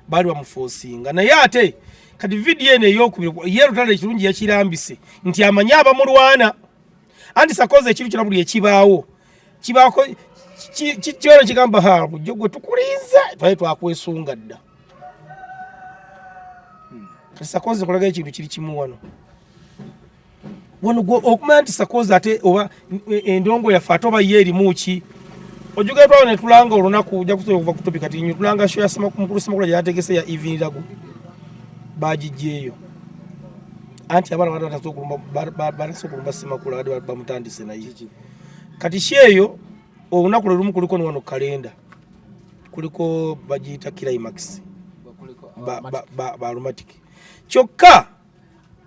baali bamuforcinga naye ate kati vidiyo eno ey'okubiri ye Lutalo ekirungi yakirambise nti amanyi abamulwana anti sakoze ekintu kyonna buli ekibaawo kibaako kikyona kigamba bujjo gwe tukulinza twali twakwesunga dda sakoze kulaga ekintu kiri kimu wano okumanya nti sakoze ate oba endongo yaffe ate oba ye erimu ki ojjukira twawo ne tulanga olunaku ojja kusobola okuva ku topic kati tulanga show ya mukulu Semakula gye yategese ya Evinirago bagiggyeeyo anti abaana batasobola okulumba Semakula badde bamutandise naye kati sheeyo olunaku lwe lumu kuliko wano kalenda kuliko bagiyita climax ba aromatic kyokka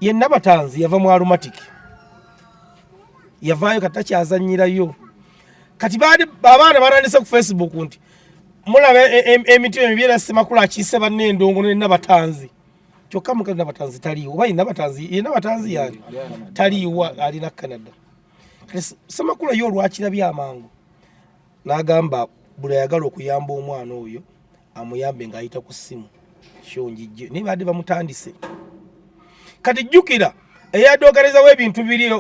yenna batanzi yava mu aromatic yavaayo kati takyazannyirayo kati abaana batandise ku Facebook nti mulaba emitima emibyera Semakula akiise banne endongo nenna batanzi kyokka mukazi nabatanzi taliiwo oba yenna batanzi yali taliiwo alina Canada Semakula yo olwakirabye amangu n'agamba buli ayagala okuyamba omwana oyo amuyambe ng'ayita ku ssimu shonjijje naye badde bamutandise kati jjukira eyadogalizawo ebintu biri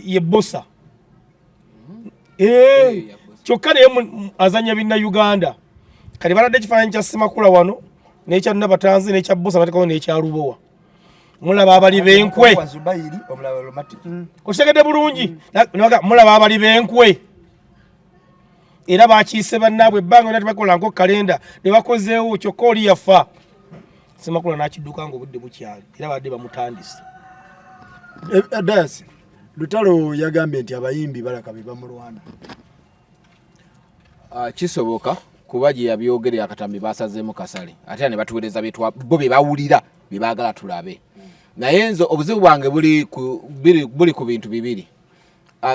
ye bossa kyokka naye azanya binna Uganda kati baladde ekifaananyi kya Semakula wano n'ekya Nabatanzi n'ekya bossa batekawo n'ekya Lubowa mulaba abali b'enkwe okitegedde bulungi mulaba abali b'enkwe era bakiise bannaabwe ebbanga lyonna tebakola nko kalenda ne bakozeewo kyokka oli yafa Semakula n'akidduka ng'obudde bukyali era badde bamutandise. Dasi Lutalo yagambye nti abayimbi balaka be bamulwana. Kisoboka kuba gye yabyogere akatambi basazeemu kasale ate ne batuweereza bo be bawulira bye baagala tulabe. Naye nzo obuzibu bwange buli ku bintu bibiri.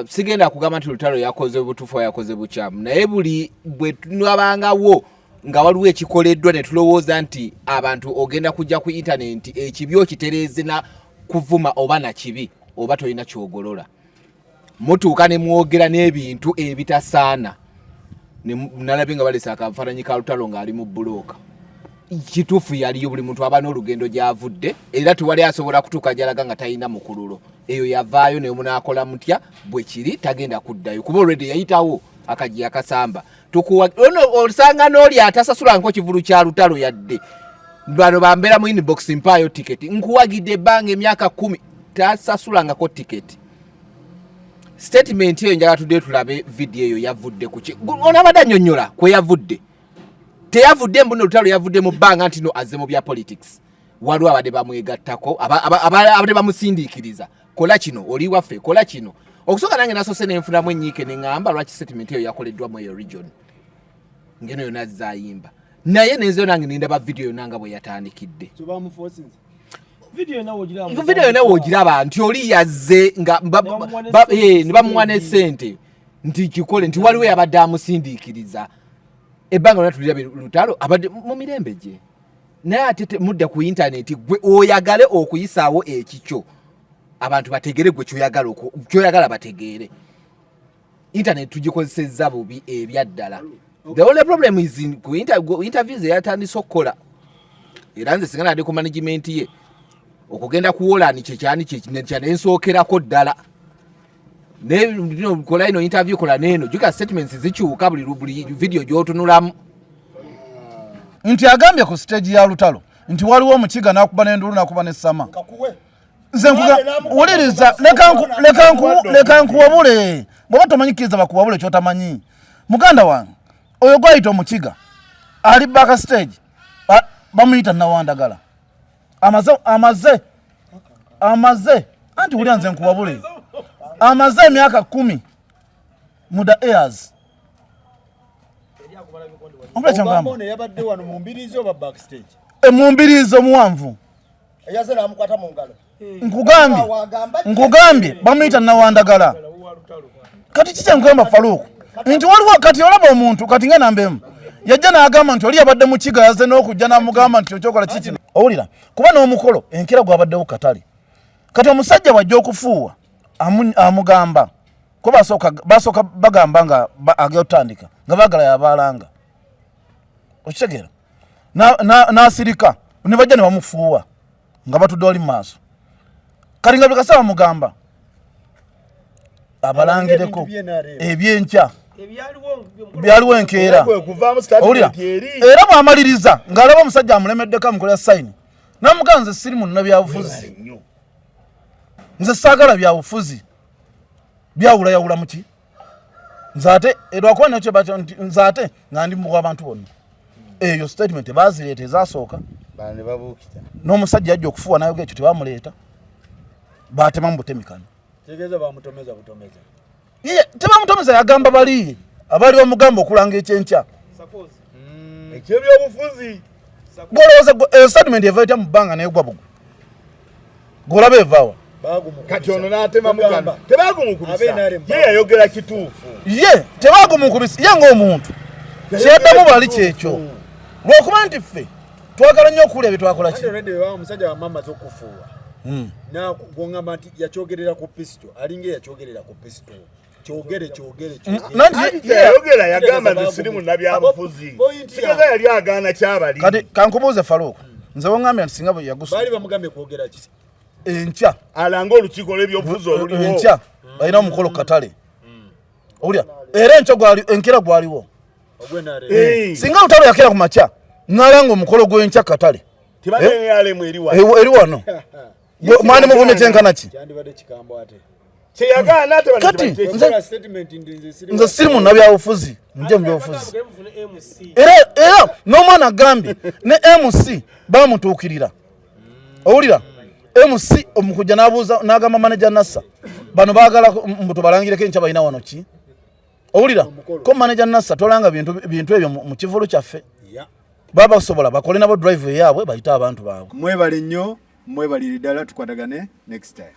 Sigenda kugamba nti Lutalo yakoze butufu yakoze bukyamu naye buli bwe tunabangawo nga waliwo ekikoleddwa ne tulowooza nti abantu ogenda kujja ku internet ekibi okitereeze na kuvuma oba na kibi oba tolina kyogolola mutuuka ne mwogera n'ebintu ebitasaana nalabye nga balesa akafaananyi ka Lutalo ng'ali mu bbulooka kituufu yaliyo buli muntu aba n'olugendo gy'avudde era tewali asobola kutuuka gy'alaga nga talina mukululo eyo yavaayo naye munaakola mutya bwe kiri tagenda kuddayo kuba olwedde yayitawo akaji akasamba osanga n'oli atasasula nko kivulu kya Lutalo yadde bano bambeera mu inbox mpaayo tiketi nkuwagidde ebbanga emyaka 10 tasasulangako tiketi statement eyo njagala tudde tulabe video eyo yavudde kuki onabadde annyonnyola kwe yavudde teyavudde mbuno Lutalo yavudde mu bbanga nti no azze mu bya politics waliwo abadde bamwegattako abadde bamusindiikiriza kola kino oli waffe kola kino okusooka nange nasose nenfunamu enyiike neŋŋamba lwaki statement eyo yakoleddwa mu eyo region ngeno yonna zayimba naye nenzeyo nange nindaba video yonna nga bwe yatandikidde video yonna woogiraba nti oli yazze nga ne bamuwa sente nti kikole nti waliwo yabadde amusindiikiriza ebbanga lyonna tulira Lutalo abadde mu mirembe gye naye ate mudda ku internet gwe oyagale okuyisaawo ekikyo abantu bategere gwe kyoyagala bategeere internet tugikozesezza bubi ebyaddala. The only problem is in interviews yatandise okukola era nze singa nadde ku management ye okugenda kuwolani kyekyani kyenensookerako ddala kola ino interview kola neno juka statements zikyuka buli video gyotunulamu nti agambye ku stage ya Lutalo nti waliwo omukiga nakuba n'endulu nakuba n'essama nze nkuwuliriza leka nkuwabule bw'oba tomanyikiriza bakuwabule kyotamanyi muganda wange oyo gwayita omukiga ali back stage bamuyita Nawandagala amaze anti wulira nze nkuwabule amaze emyaka 10 muda years Obamone yabadde wano mu mbirizi oba backstage mumbirizi omuwanvu eyazela amukwata mu ngalo nkugambye bamuyita Nawandagala kati kikye nkugamba Faluku nti waliwo kati olaba omuntu kati nga nambemu yajja n'agamba nti oli yabadde mu kiga yazze n'okujja n'amugamba nti okyokola kiki owulira kuba n'omukolo enkira gwabaddewo katale kati omusajja wajja okufuuwa amugamba ko basooka bagamba nga agotandika nga baagala yabaalanga okitegeera n'asirika ne bajja ne bamufuuwa nga batudde oli mu maaso kati nga bikasaba mugamba abalangireko ebyenkya byaliwo enkeera owulira era bw'amaliriza ng'alaba omusajja amulemeddeko amukolera sayini n'amugamba nze siri munna byabufuzi nze saagala byabufuzi byawulayawula muki nze ate lwakuba nekyo nze ate nga ndi muwa abantu bonna eyo statement bazireeta ezasooka n'omusajja yajja okufuwa nayoga ekyo tebamuleeta batema mu butemikano tebamutomeza yagamba baliye abali bamugamba okulanga ekyenkya ekyebyobufuzi golowooza statement eva etya mu bbanga nayegwa bugu golaba evaawa kati ono n'atema muganda tebagumukubisa ye yayogera kituufu ye tebagumukubisa ye ng'omuntu kyaddamu bali kyekyo lwokuba nti ffe twagala nnyo okuwulya bye twakola ki omusajja wamamaze okufuuwa nakugamba nti yakyogerera ku pisito alinga yakyogerera ku pisito kyogere yayogera yagamba nti siri munnabyabufuzi sigeza yali agaana kyabali kati kankubuuze Faluku nze wongambye nti singa bwe yagusa bali bamugambye kwogera ki enkya alanga olukiiko lw'ebyobufuzi oluliwo enkya balina omukolo katale owulira era enkera gwaliwo singa Lutalo yakera ku makya nalanga omukolo gw'enkya katale tibanealemu eri wano mwani muvunye kyenkana ki kyeyagaana kati nze siri munnabyabufuzi nje mu byobufuzi era n'omwana agambye ne MC bamutuukirira owulira MC omukujja n'abuuza n'agamba manager Nassa bano baagala mbu tubalangireko enkya balina wano ki owulira ko manager Nassa tolanga bintu ebyo mu kivulu kyaffe baba basobola bakole nabo drive yaabwe bayita abantu baabwe mwebale nnyo mwebalire ddala tukwatagane next time